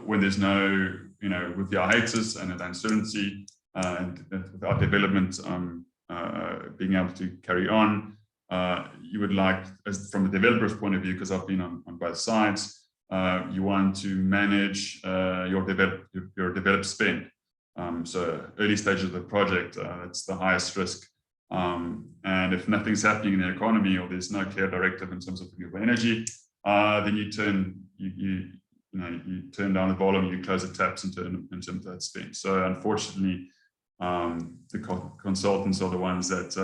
When there's no, with the hiatus and the uncertainty and without development being able to carry on, you would like, from the developer's point of view, because I've been on both sides, you want to manage your developed spend. So early stages of the project, it's the highest risk. And if nothing's happening in the economy, or there's no clear directive in terms of renewable energy, then you turn down the volume, you close the taps in terms of that spend. So unfortunately, the consultants are the ones that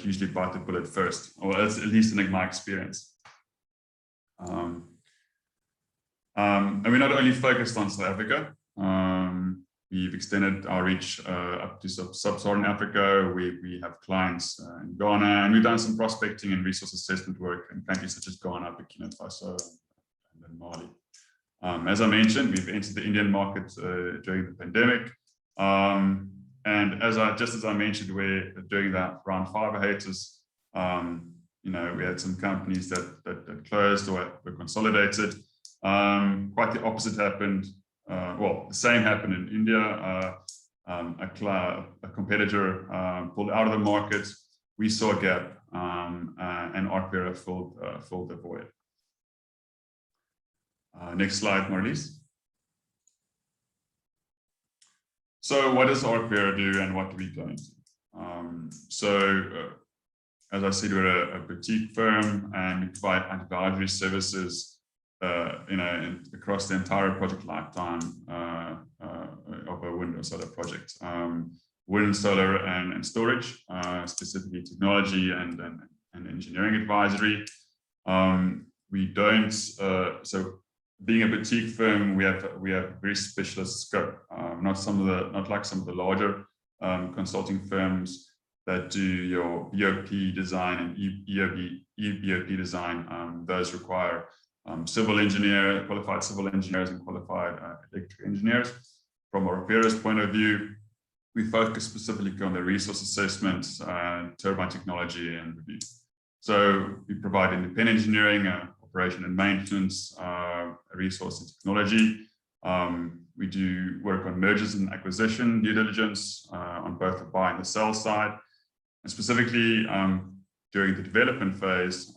usually bite the bullet first, or at least in my experience. And we're not only focused on South Africa. We've extended our reach up to sub-Saharan Africa. We have clients in Ghana, and we've done some prospecting and resource assessment work in countries such as Ghana, Burkina Faso, and then Mali. As I mentioned, we've entered the Indian market during the pandemic. And just as I mentioned, during that round 5 hiatus, we had some companies that closed or were consolidated. Quite the opposite happened. well, the same happened in India. A competitor pulled out of the market. We saw a gap, and ARPERA filled the void. Next slide, Marlies. So what does ARPERA do, and what do we go into? As I said, we're a boutique firm, and we provide advisory services, across the entire project lifetime of a wind or solar project. Wind, solar, and storage, specifically technology and engineering advisory. We don't. So, being a boutique firm, we have very specialist scope. Not like some of the larger consulting firms that do your BOP design and EBOP design. Those require qualified civil engineers and qualified electrical engineers. From ARPERA's point of view, we focus specifically on the resource assessment, turbine technology, and review. So we provide independent engineering, operation and maintenance, resource and technology. We do work on mergers and acquisition, due diligence on both the buy and the sell side. And specifically during the development phase,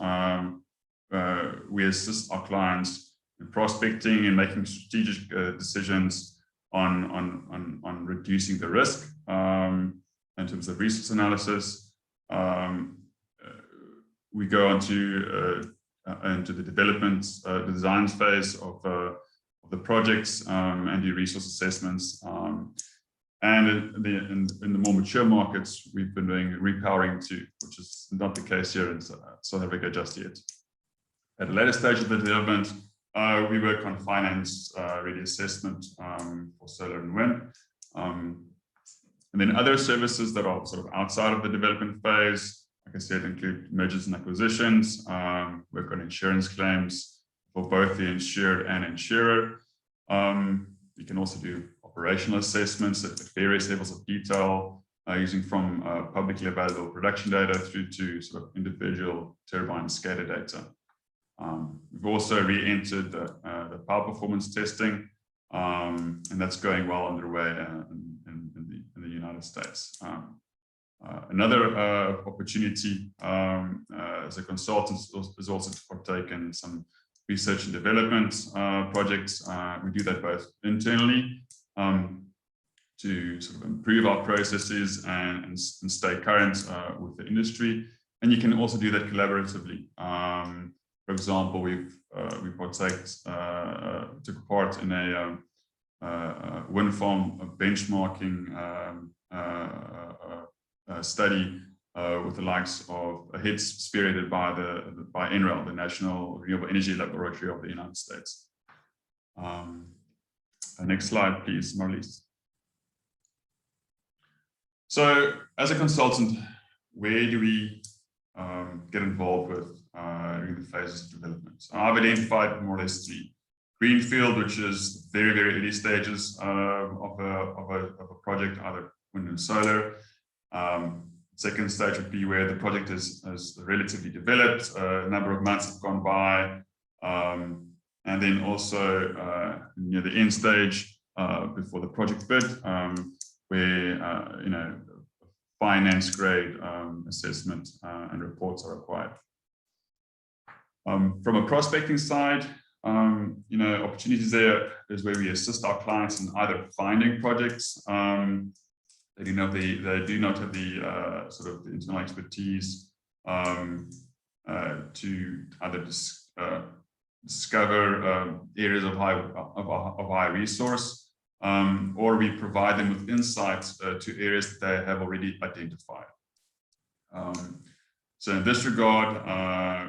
we assist our clients in prospecting and making strategic decisions on reducing the risk in terms of resource analysis. We go into the development, design phase of the projects and do resource assessments. And in the more mature markets, we've been doing repowering too, which is not the case here in South Africa just yet. At a later stage of the development, we work on finance ready assessment for solar and wind. And then other services that are sort of outside of the development phase, like I said, include mergers and acquisitions, work on insurance claims for both the insured and insurer. We can also do operational assessments at various levels of detail, using from publicly available production data through to sort of individual turbine SCADA data. We've also re-entered the power performance testing, and that's going well underway in the United States. Another opportunity as a consultant is also to partake in some research and development projects. We do that both internally to sort of improve our processes and stay current with the industry, and you can also do that collaboratively. For example, we took part in a wind farm benchmarking study with the likes of HITS spearheaded by NREL, the National Renewable Energy Laboratory of the United States. Next slide, please, Marlies. So, as a consultant, where do we get involved with during the phases of development? So I've identified more or less three. Greenfield, which is very, very early stages of a project, either wind and solar. Second stage would be where the project is relatively developed, a number of months have gone by, and then also near the end stage before the project bid, where finance grade assessment and reports are required. From a prospecting side, opportunities there is where we assist our clients in either finding projects. They do not have the sort of the internal expertise to either discover areas of high resource, or we provide them with insights to areas that they have already identified. So in this regard,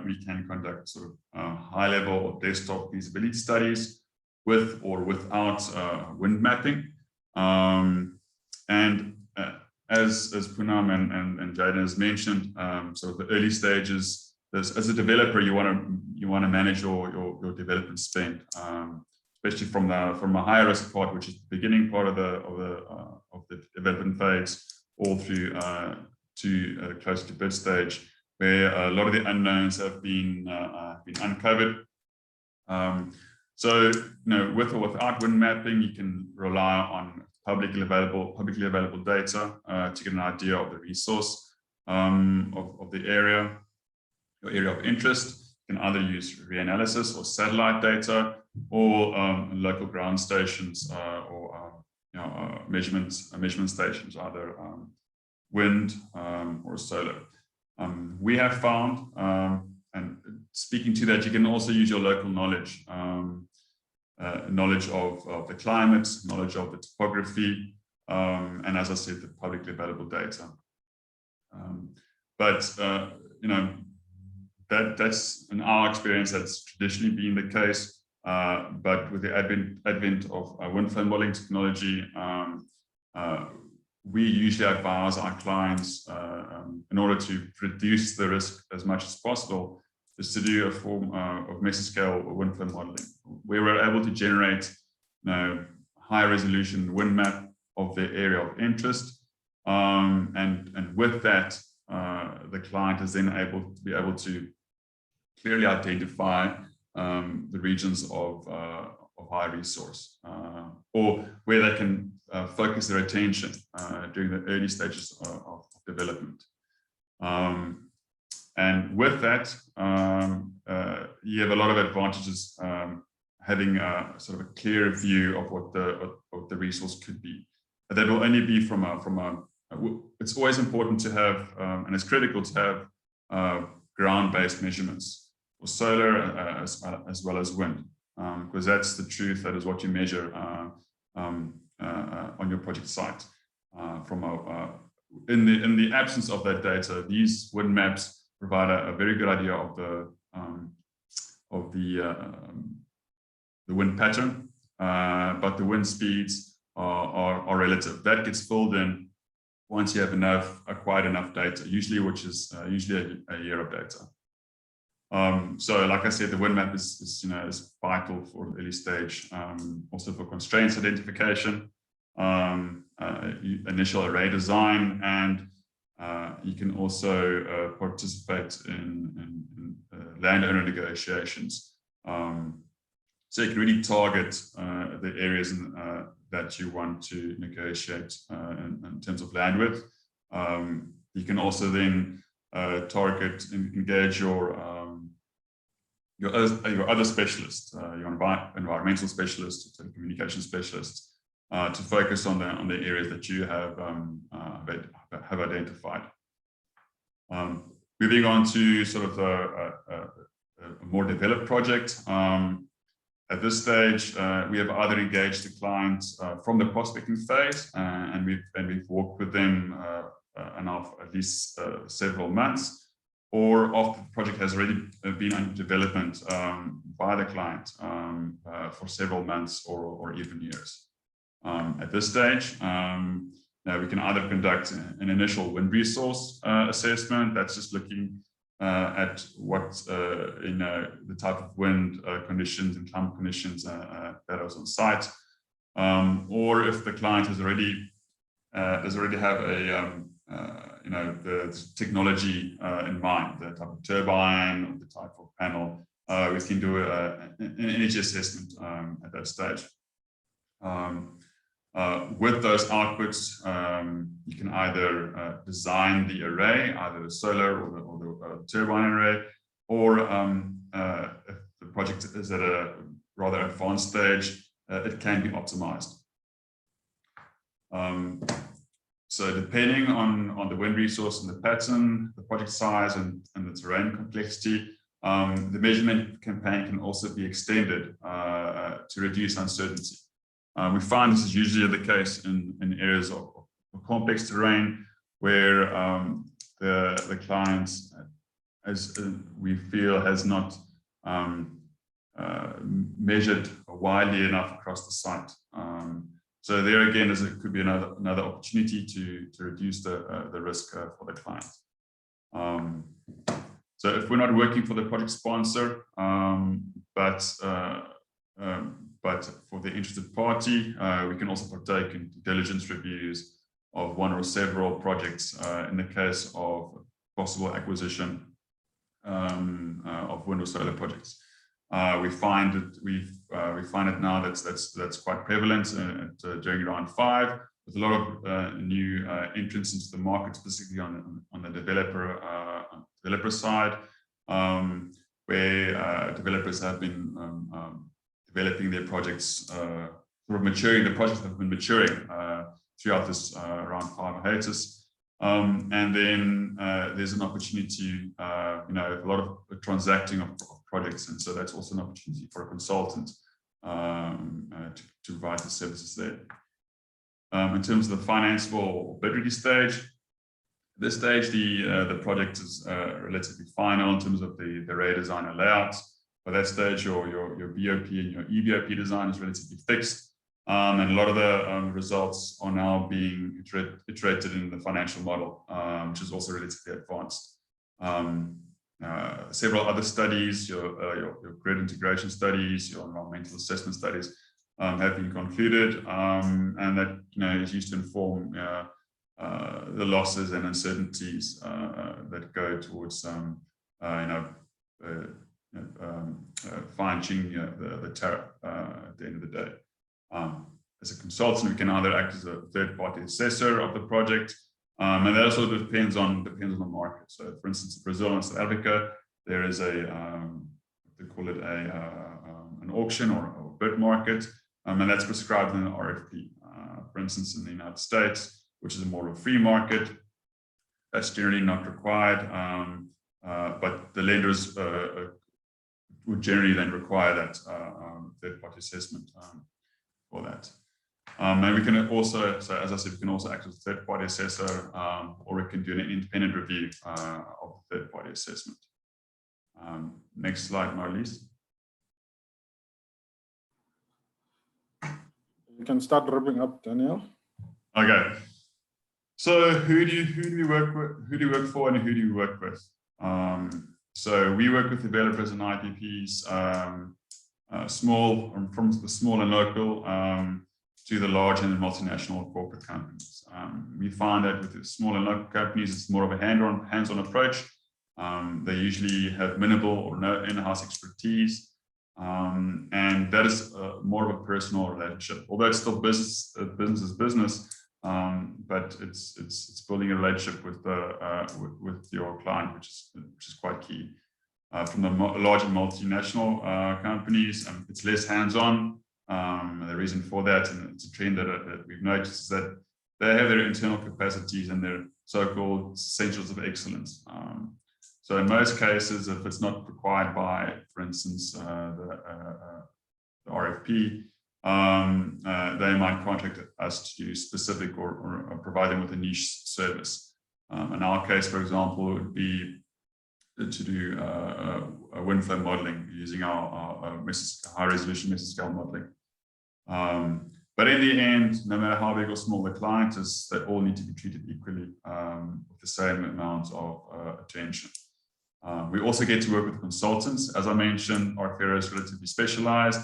we can conduct sort of high-level or desktop feasibility studies with or without wind mapping. And as Poonam and Jaden has mentioned, so the early stages, as a developer, you want to manage your development spend, especially from a higher risk part, which is the beginning part of the development phase, all through to close to bid stage, where a lot of the unknowns have been uncovered. So, with or without wind mapping, you can rely on publicly available data to get an idea of the resource of the area, your area of interest. You can either use reanalysis or satellite data, or local ground stations or measurement stations, either wind or solar. We have found, and speaking to that, you can also use your local knowledge, knowledge of the climate, knowledge of the topography, and as I said, the publicly available data. That's in our experience, that's traditionally been the case. But with the advent of wind farm modeling technology, we usually advise our clients, in order to reduce the risk as much as possible, is to do a form of mesoscale wind farm modeling, where we're able to generate high resolution wind map of the area of interest. And with that, the client is then able to clearly identify the regions of high resource, or where they can focus their attention during the early stages of development. And with that, you have a lot of advantages, having sort of a clear view of what the resource could be. But that will only be from a it's always important to have, and it's critical to have ground-based measurements for solar as well as wind, because that's the truth. That is what you measure on your project site. In the absence of that data, these wind maps provide a very good idea of the wind pattern, but the wind speeds are relative. That gets filled in once you have acquired enough data, which is usually a year of data. So, like I said, the wind map is vital for early stage, also for constraints identification, initial array design, and you can also participate in landowner negotiations. So you can really target the areas that you want to negotiate in terms of land width. You can also then target and engage your other specialists, your environmental specialists, telecommunication specialists, to focus on the areas that you have identified. Moving on to sort of a more developed project. At this stage, we have either engaged the clients from the prospecting phase, and we've worked with them enough at least several months, or after the project has already been under development by the client for several months or even years. At this stage, now we can either conduct an initial wind resource assessment. That's just looking at what the type of wind conditions and climate conditions that is on site, or if the client has already have the technology in mind, the type of turbine or the type of panel, we can do an energy assessment at that stage. With those outputs, you can either design the array, either the solar or the turbine array, or if the project is at a rather advanced stage, it can be optimized. So depending on the wind resource and the pattern, the project size and the terrain complexity, the measurement campaign can also be extended to reduce uncertainty. We find this is usually the case in areas of complex terrain where the client, as we feel, has not measured widely enough across the site. So there again, it could be another opportunity to reduce the risk for the client. So if we're not working for the project sponsor, but for the interested party, we can also partake in due diligence reviews of one or several projects in the case of possible acquisition of wind or solar projects. We find it now that's quite prevalent during round 5, with a lot of new entrants into the market, specifically on the developer side, where developers have been developing their projects, sort of maturing. The projects have been maturing throughout this round 5 hiatus. And then there's an opportunity, a lot of transacting of projects, and so that's also an opportunity for a consultant to provide the services there. In terms of the financeable bid ready stage, at this stage the project is relatively final in terms of the array design and layout. By that stage, your BOP and your EBOP design is relatively fixed. And a lot of the results are now being iterated in the financial model, which is also relatively advanced. Several other studies, your grid integration studies, your environmental assessment studies have been concluded, and that is used to inform the losses and uncertainties that go towards fine-tuning the tariff at the end of the day. As a consultant, we can either act as a third-party assessor of the project, and that also depends on the market. So, for instance, in Brazil and South Africa, there is they call it an auction or bid market, and that's prescribed in an RFP. For instance, in the United States, which is more of a free market, that's generally not required, but the lenders would generally then require that third-party assessment for that. And we can also, so as I said, we can also act as a third-party assessor, or we can do an independent review of the third-party assessment. Next slide, Marlies. You can start wrapping up, Daniel. Okay. So who do we work with? Who do we work for, and who do we work with? So we work with developers and IPPs, from the small and local to the large and the multinational corporate companies. We find that with the small and local companies, it's more of a hands-on approach. They usually have minimal or no in-house expertise, and that is more of a personal relationship. Although it's still business is business, but it's building a relationship with your client, which is quite key. From the large and multinational companies, it's less hands-on. The reason for that, and it's a trend that we've noticed, is that they have their internal capacities and their so-called essentials of excellence. So in most cases, if it's not required by, for instance, the RFP, they might contact us to do specific or provide them with a niche service. In our case, for example, it would be to do a wind flow modeling using our high-resolution mesoscale modeling. But in the end, no matter how big or small the client is, they all need to be treated equally with the same amount of attention. We also get to work with consultants. As I mentioned, our area is relatively specialized.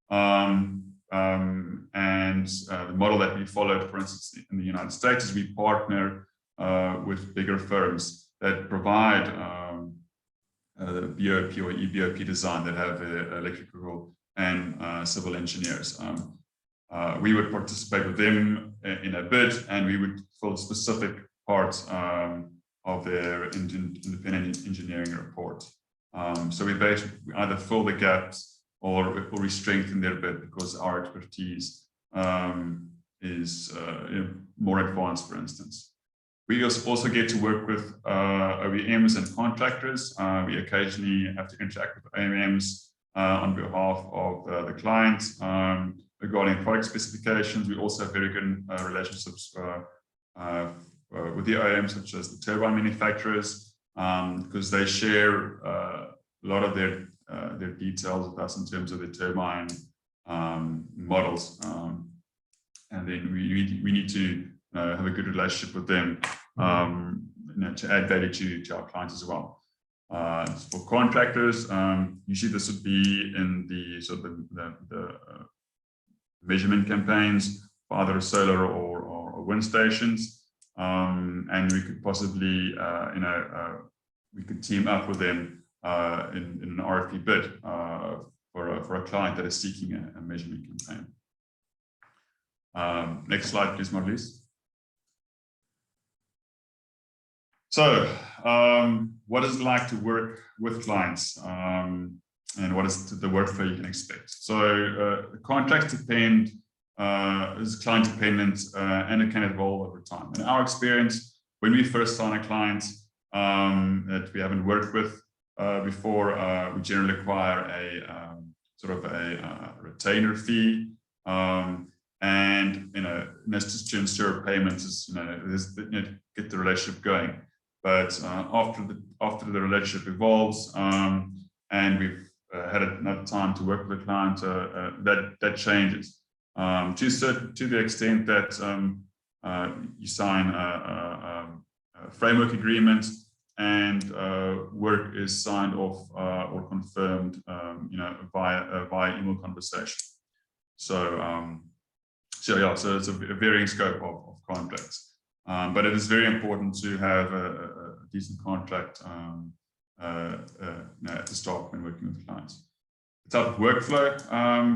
And the model that we followed, for instance, in the United States, is we partner with bigger firms that provide the BOP or EBOP design, that have electrical and civil engineers. We would participate with them in a bid, and we would fill specific parts of their independent engineering report. So we basically either fill the gaps or we strengthen their bid, because our expertise is more advanced, for instance. We also get to work with OEMs and contractors. We occasionally have to interact with OEMs on behalf of the client regarding product specifications. We also have very good relationships with the OEMs, such as the turbine manufacturers, because they share a lot of their details with us in terms of the turbine models. And then we need to have a good relationship with them to add value to our clients as well. For contractors, usually this would be in the sort of the measurement campaigns for either solar or wind stations, and we could possibly we could team up with them in an RFP bid for a client that is seeking a measurement campaign. Next slide, please, Marlies. So, what is it like to work with clients, and what is the workflow you can expect? So, the contracts depend, is client dependent, and it can evolve over time. In our experience, when we first sign a client that we haven't worked with before, we generally require a sort of a retainer fee, and just to ensure payments is get the relationship going. But after the relationship evolves, and we've had enough time to work with the client, that changes to the extent that you sign a framework agreement and work is signed off or confirmed, via email conversation. So it's a varying scope of contracts. But it is very important to have a decent contract at the start when working with clients. The type of workflow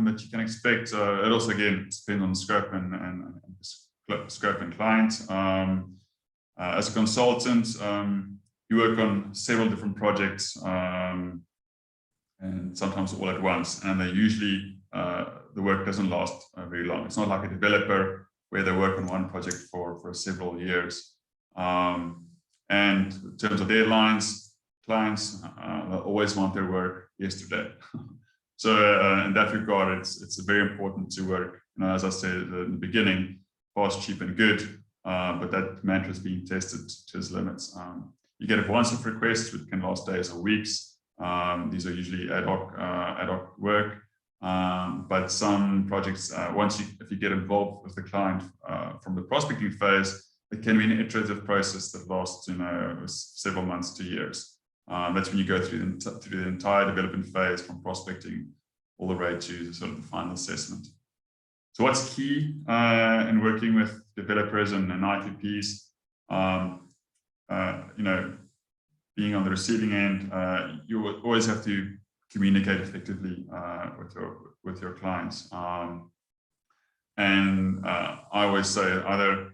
that you can expect, it also again depends on the scope and client. As a consultant, you work on several different projects, and sometimes all at once, and they usually the work doesn't last very long. It's not like a developer where they work on one project for several years. And in terms of deadlines, clients always want their work yesterday. So in that regard, it's very important to work, as I said in the beginning, fast, cheap, and good. But that mantra is being tested to its limits. You get a once-off request, which can last days or weeks. These are usually ad hoc work. But some projects, if you get involved with the client from the prospecting phase, it can be an iterative process that lasts, several months to years. That's when you go through the entire development phase, from prospecting all the way to sort of the final assessment. So what's key in working with developers and IPPs? Being on the receiving end, you always have to communicate effectively with your clients, and I always say either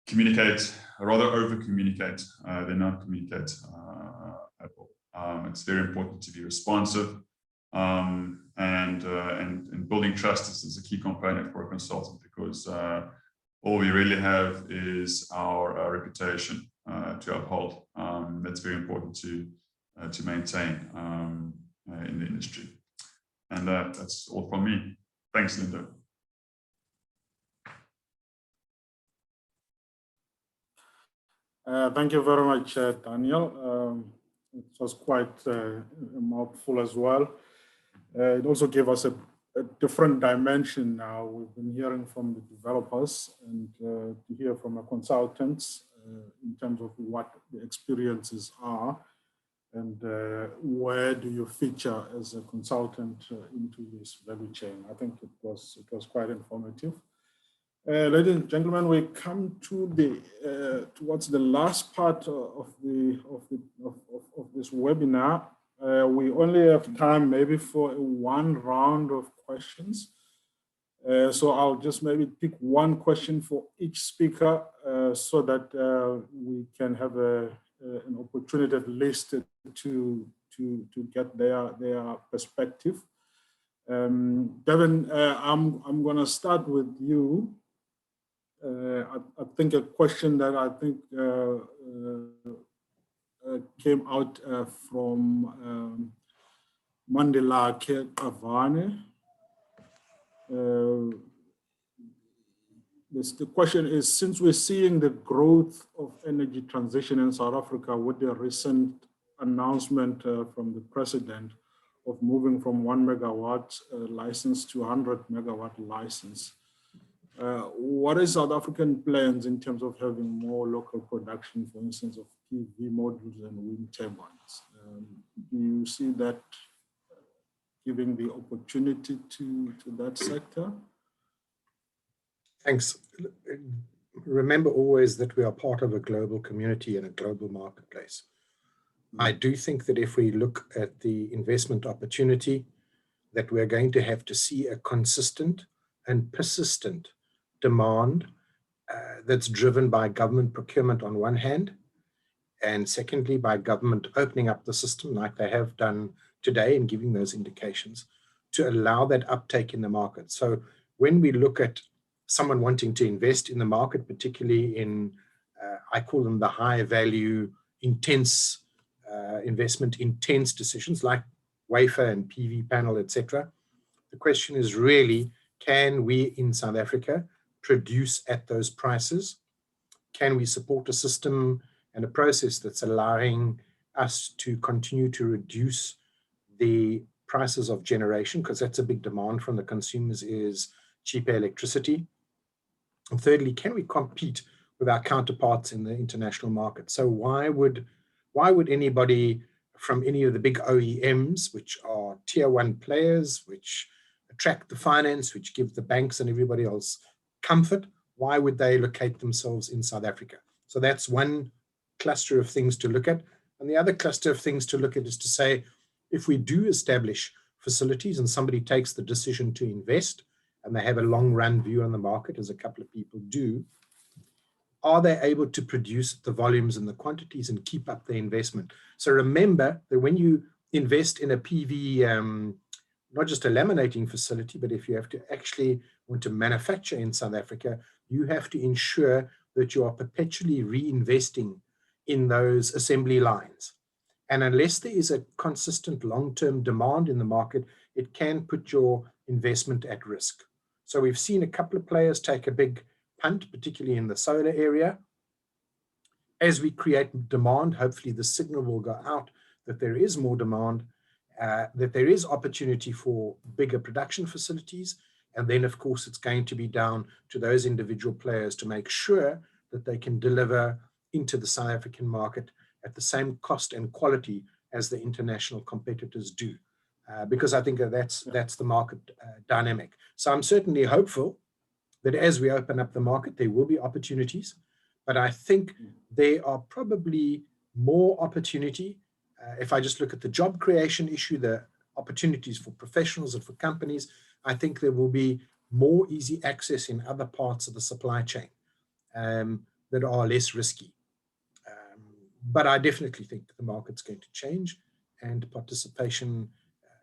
communicate, or rather over communicate than not communicate at all. It's very important to be responsive, and building trust is a key component for a consultant, because all we really have is our reputation to uphold. That's very important to maintain in the industry. And that's all from me. Thanks, Linda. Thank you very much, Daniel. It was quite a mouthful as well. It also gave us a different dimension now. We've been hearing from the developers, and to hear from the consultants in terms of what the experiences are, and where do you feature as a consultant into this value chain. I think it was quite informative. Ladies and gentlemen, we come to the towards the last part of this webinar. We only have time maybe for one round of questions. So I'll just maybe pick one question for each speaker, so that we can have an opportunity at least to get their perspective. Devin, I'm going to start with you. I think a question that I think came out from Mandela Kavane. The question is, since we're seeing the growth of energy transition in South Africa with the recent announcement from the president of moving from 1 megawatt license to 100 megawatt license, what is South African plans in terms of having more local production, for instance, of PV modules and wind turbines? Do you see that giving the opportunity to that sector? Thanks. Remember always that we are part of a global community and a global marketplace. I do think that if we look at the investment opportunity, that we're going to have to see a consistent and persistent demand that's driven by government procurement on one hand, and secondly, by government opening up the system like they have done today and giving those indications to allow that uptake in the market. So when we look at someone wanting to invest in the market, particularly in, I call them the high value, intense investment, intense decisions like wafer and PV panel, etc. The question is really, can we in South Africa produce at those prices? Can we support a system and a process that's allowing us to continue to reduce the prices of generation, because that's a big demand from the consumers, is cheaper electricity. And thirdly, can we compete with our counterparts in the international market? So why would anybody from any of the big OEMs, which are tier one players, which attract the finance, which give the banks and everybody else comfort, why would they locate themselves in South Africa? So that's one cluster of things to look at. And the other cluster of things to look at is to say, if we do establish facilities and somebody takes the decision to invest and they have a long run view on the market, as a couple of people do, are they able to produce the volumes and the quantities and keep up the investment? So remember that when you invest in a PV, not just a laminating facility, but if you have to actually want to manufacture in South Africa, you have to ensure that you are perpetually reinvesting in those assembly lines. And unless there is a consistent long-term demand in the market, it can put your investment at risk. So we've seen a couple of players take a big punt, particularly in the solar area. As we create demand, hopefully the signal will go out that there is more demand, that there is opportunity for bigger production facilities. And then, of course, it's going to be down to those individual players to make sure that they can deliver into the South African market at the same cost and quality as the international competitors do. Because I think that's the market dynamic. So I'm certainly hopeful that as we open up the market, there will be opportunities. But I think there are probably more opportunity. If I just look at the job creation issue, the opportunities for professionals and for companies, I think there will be more easy access in other parts of the supply chain that are less risky. But I definitely think that the market's going to change, and participation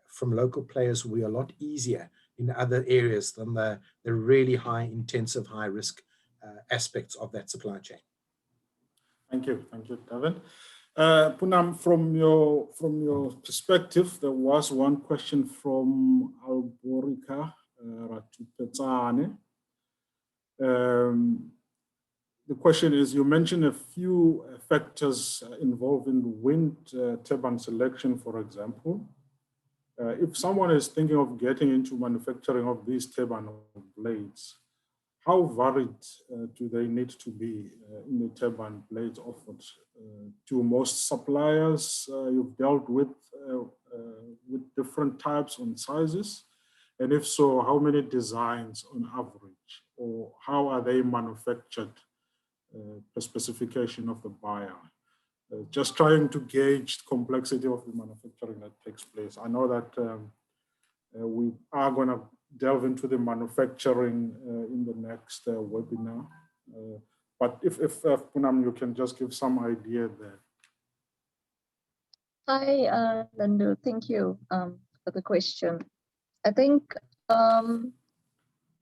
from local players will be a lot easier in other areas than the really high intensive, high risk aspects of that supply chain. Thank you, David. Poonam, from your perspective, there was one question from Alborika Ratupetsane. The question is, you mentioned a few factors involved in wind turbine selection, for example. If someone is thinking of getting into manufacturing of these turbine blades, how varied do they need to be in the turbine blades offered? To most suppliers you've dealt with different types and sizes? And if so, how many designs on average? Or how are they manufactured, the specification of the buyer? Just trying to gauge the complexity of the manufacturing that takes place. I know that we are going to delve into the manufacturing in the next webinar. But if Poonam, you can just give some idea there. Hi, Lindu. Thank you for the question. I think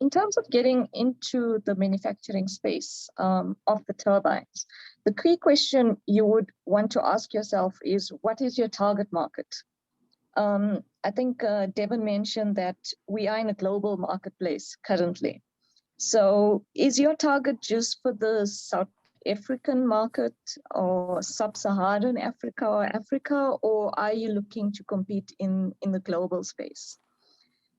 in terms of getting into the manufacturing space of the turbines, the key question you would want to ask yourself is, what is your target market? I think Devin mentioned that we are in a global marketplace currently. So is your target just for the South African market or sub-Saharan Africa or Africa, or are you looking to compete in the global space?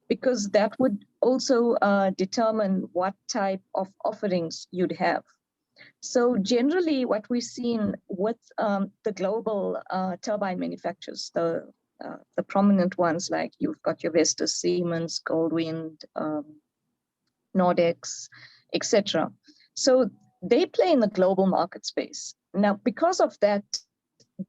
Because that would also determine what type of offerings you'd have. So generally what we've seen with the global turbine manufacturers, the prominent ones, like you've got your Vestas, Siemens, Goldwind, Nordex, etc. So they play in the global market space. Now, because of that,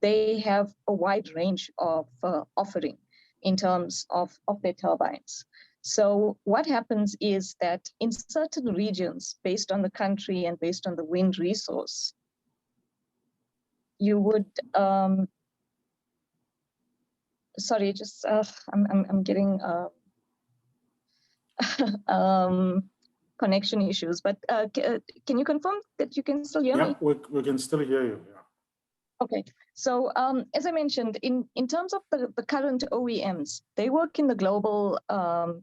they have a wide range of offering in terms of their turbines. So what happens is that in certain regions, based on the country and based on the wind resource, you would, sorry, just I'm getting connection issues, but can you confirm that you can still hear me? Yeah, we can still hear you. Yeah. Okay, so as I mentioned, in terms of the current OEMs, they work in the global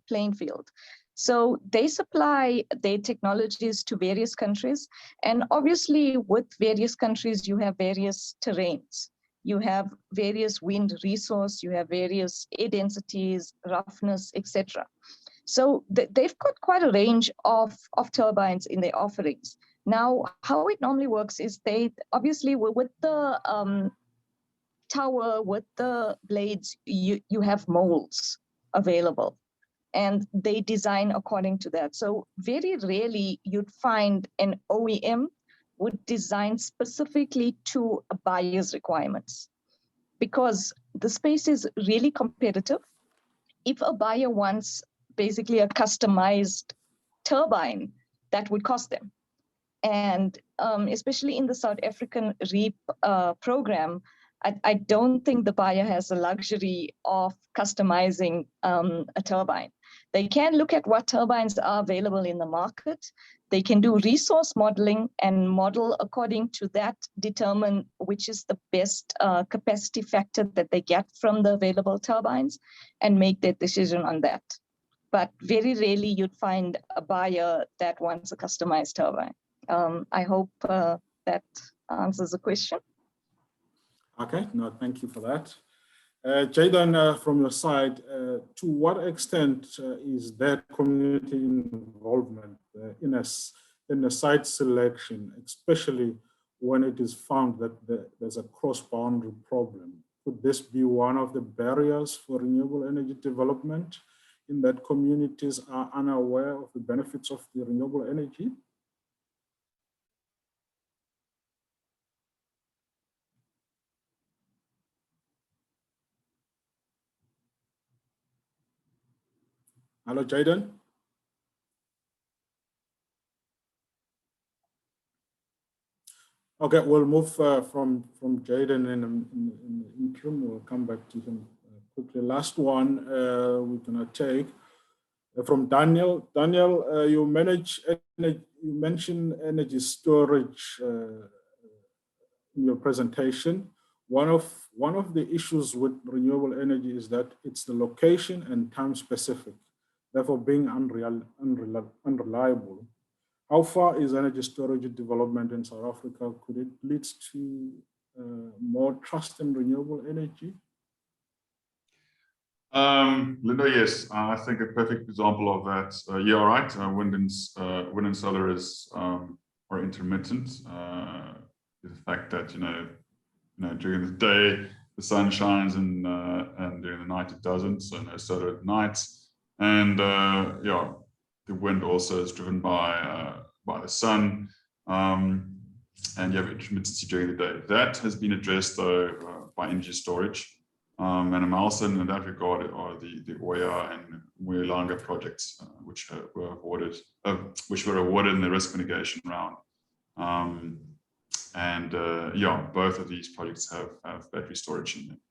playing field. So they supply their technologies to various countries. And obviously with various countries, you have various terrains. You have various wind resource, you have various air densities, roughness, etc. So they've got quite a range of turbines in their offerings. Now, how it normally works is they obviously with the tower, with the blades, you have molds available and they design according to that. So very rarely you'd find an OEM would design specifically to a buyer's requirements because the space is really competitive. If a buyer wants basically a customized turbine, that would cost them. And especially in the South African REAP program, I don't think the buyer has the luxury of customizing a turbine. They can look at what turbines are available in the market. They can do resource modeling and model according to that, determine which is the best capacity factor that they get from the available turbines and make their decision on that. But very rarely you'd find a buyer that wants a customized turbine. I hope that answers the question. Okay, no, thank you for that. Jayden, from your side, to what extent is that community involvement in a site selection, especially when it is found that there's a cross-boundary problem? Could this be one of the barriers for renewable energy development in that communities are unaware of the benefits of the renewable energy? Hello, Jayden. Okay, we'll move from Jayden in the interim. We'll come back to him quickly. Last one we're gonna take from Daniel. Daniel, you mentioned energy storage in your presentation. One of the issues with renewable energy is that it's the location and time specific, therefore being unreliable. How far is energy storage development in South Africa? Could it lead to more trust in renewable energy? Linda, yes, I think a perfect example of that. You're right. Wind and solar are intermittent. The fact that during the day the sun shines and during the night it doesn't, so no solar at night. And yeah, the wind also is driven by the sun, and you have intermittency during the day. That has been addressed though by energy storage. And a milestone in that regard are the SAWEA and SAPVIA projects, which were awarded in the risk mitigation round. Yeah, both of these projects have battery storage in them.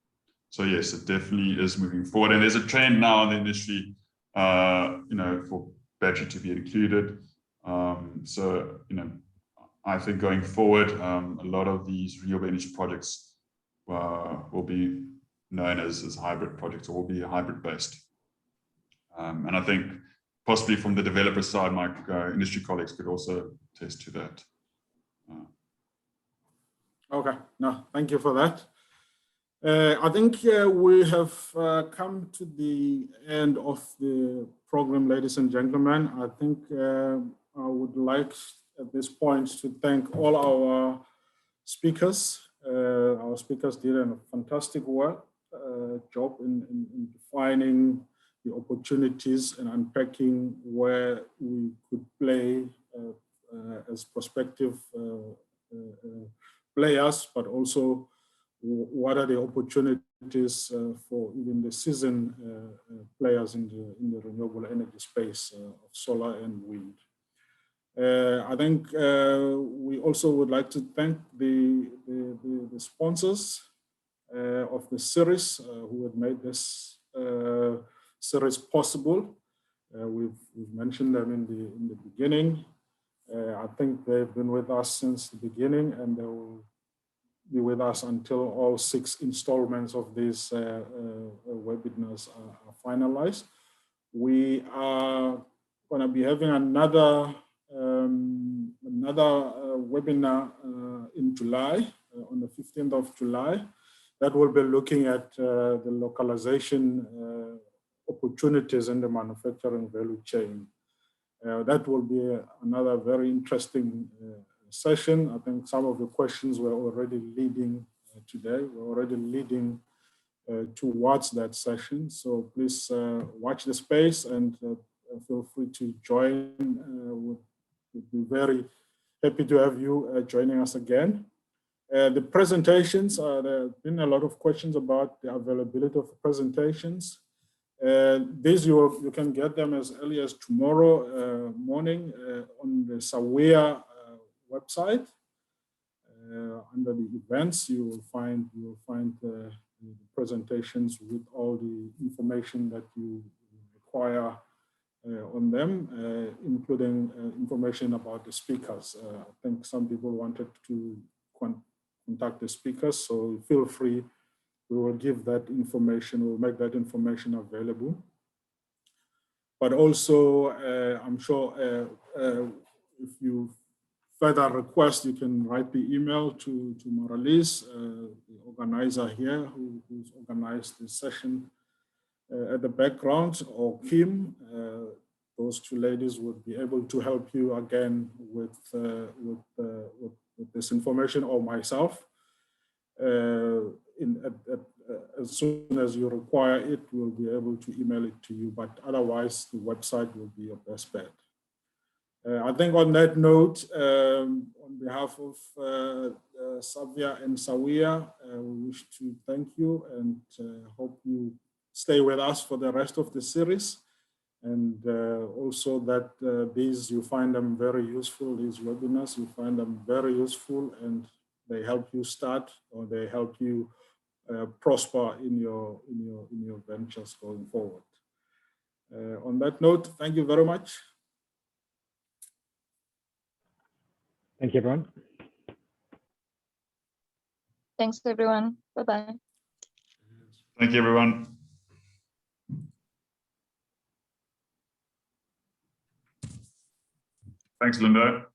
So yes, it definitely is moving forward, and there's a trend now in the industry, for battery to be included. So I think going forward, a lot of these renewable energy projects will be known as hybrid projects, or will be hybrid based. And I think possibly from the developer side, my industry colleagues could also attest to that. Okay, no, thank you for that. I think we have come to the end of the program, ladies and gentlemen. I think I would like at this point to thank all our speakers. Our speakers did a fantastic job in defining the opportunities and unpacking where we could play as prospective players, but also what are the opportunities opportunities for even the seasoned players in the renewable energy space of solar and wind. I think we also would like to thank the sponsors of the series who have made this series possible. We've mentioned them in the beginning. I think they've been with us since the beginning, and they will be with us until all 6 installments of these webinars are finalized. We are going to be having another webinar in July, on the 15th of July, that will be looking at the localization opportunities in the manufacturing value chain. That will be another very interesting session. I think some of the questions were already leading today. We're already leading towards that session. So please watch the space and feel free to join. We'd be very happy to have you joining us again. The presentations, there have been a lot of questions about the availability of presentations. These you can get them as early as tomorrow morning on the SAWEA website. Under the events, you will find the presentations with all the information that you require on them, including information about the speakers. I think some people wanted to contact the speakers, so feel free. We will give that information, we'll make that information available. But also, I'm sure if you further request, you can write the email to Maralise, the organizer here, who's organized the session at the background, or Kim. Those 2 ladies would be able to help you again with this information, or myself. As soon as you require it, we'll be able to email it to you, but otherwise the website will be your best bet. I think on that note, on behalf of SAPVIA and SAWEA, we wish to thank you and hope you stay with us for the rest of the series. And also that you find them very useful, these webinars, you find them very useful, and they help you start, or they help you prosper in your ventures going forward. On that note, thank you very much. Thank you, everyone. Thanks, everyone. Bye-bye. Thank you, everyone. Thanks, Linda.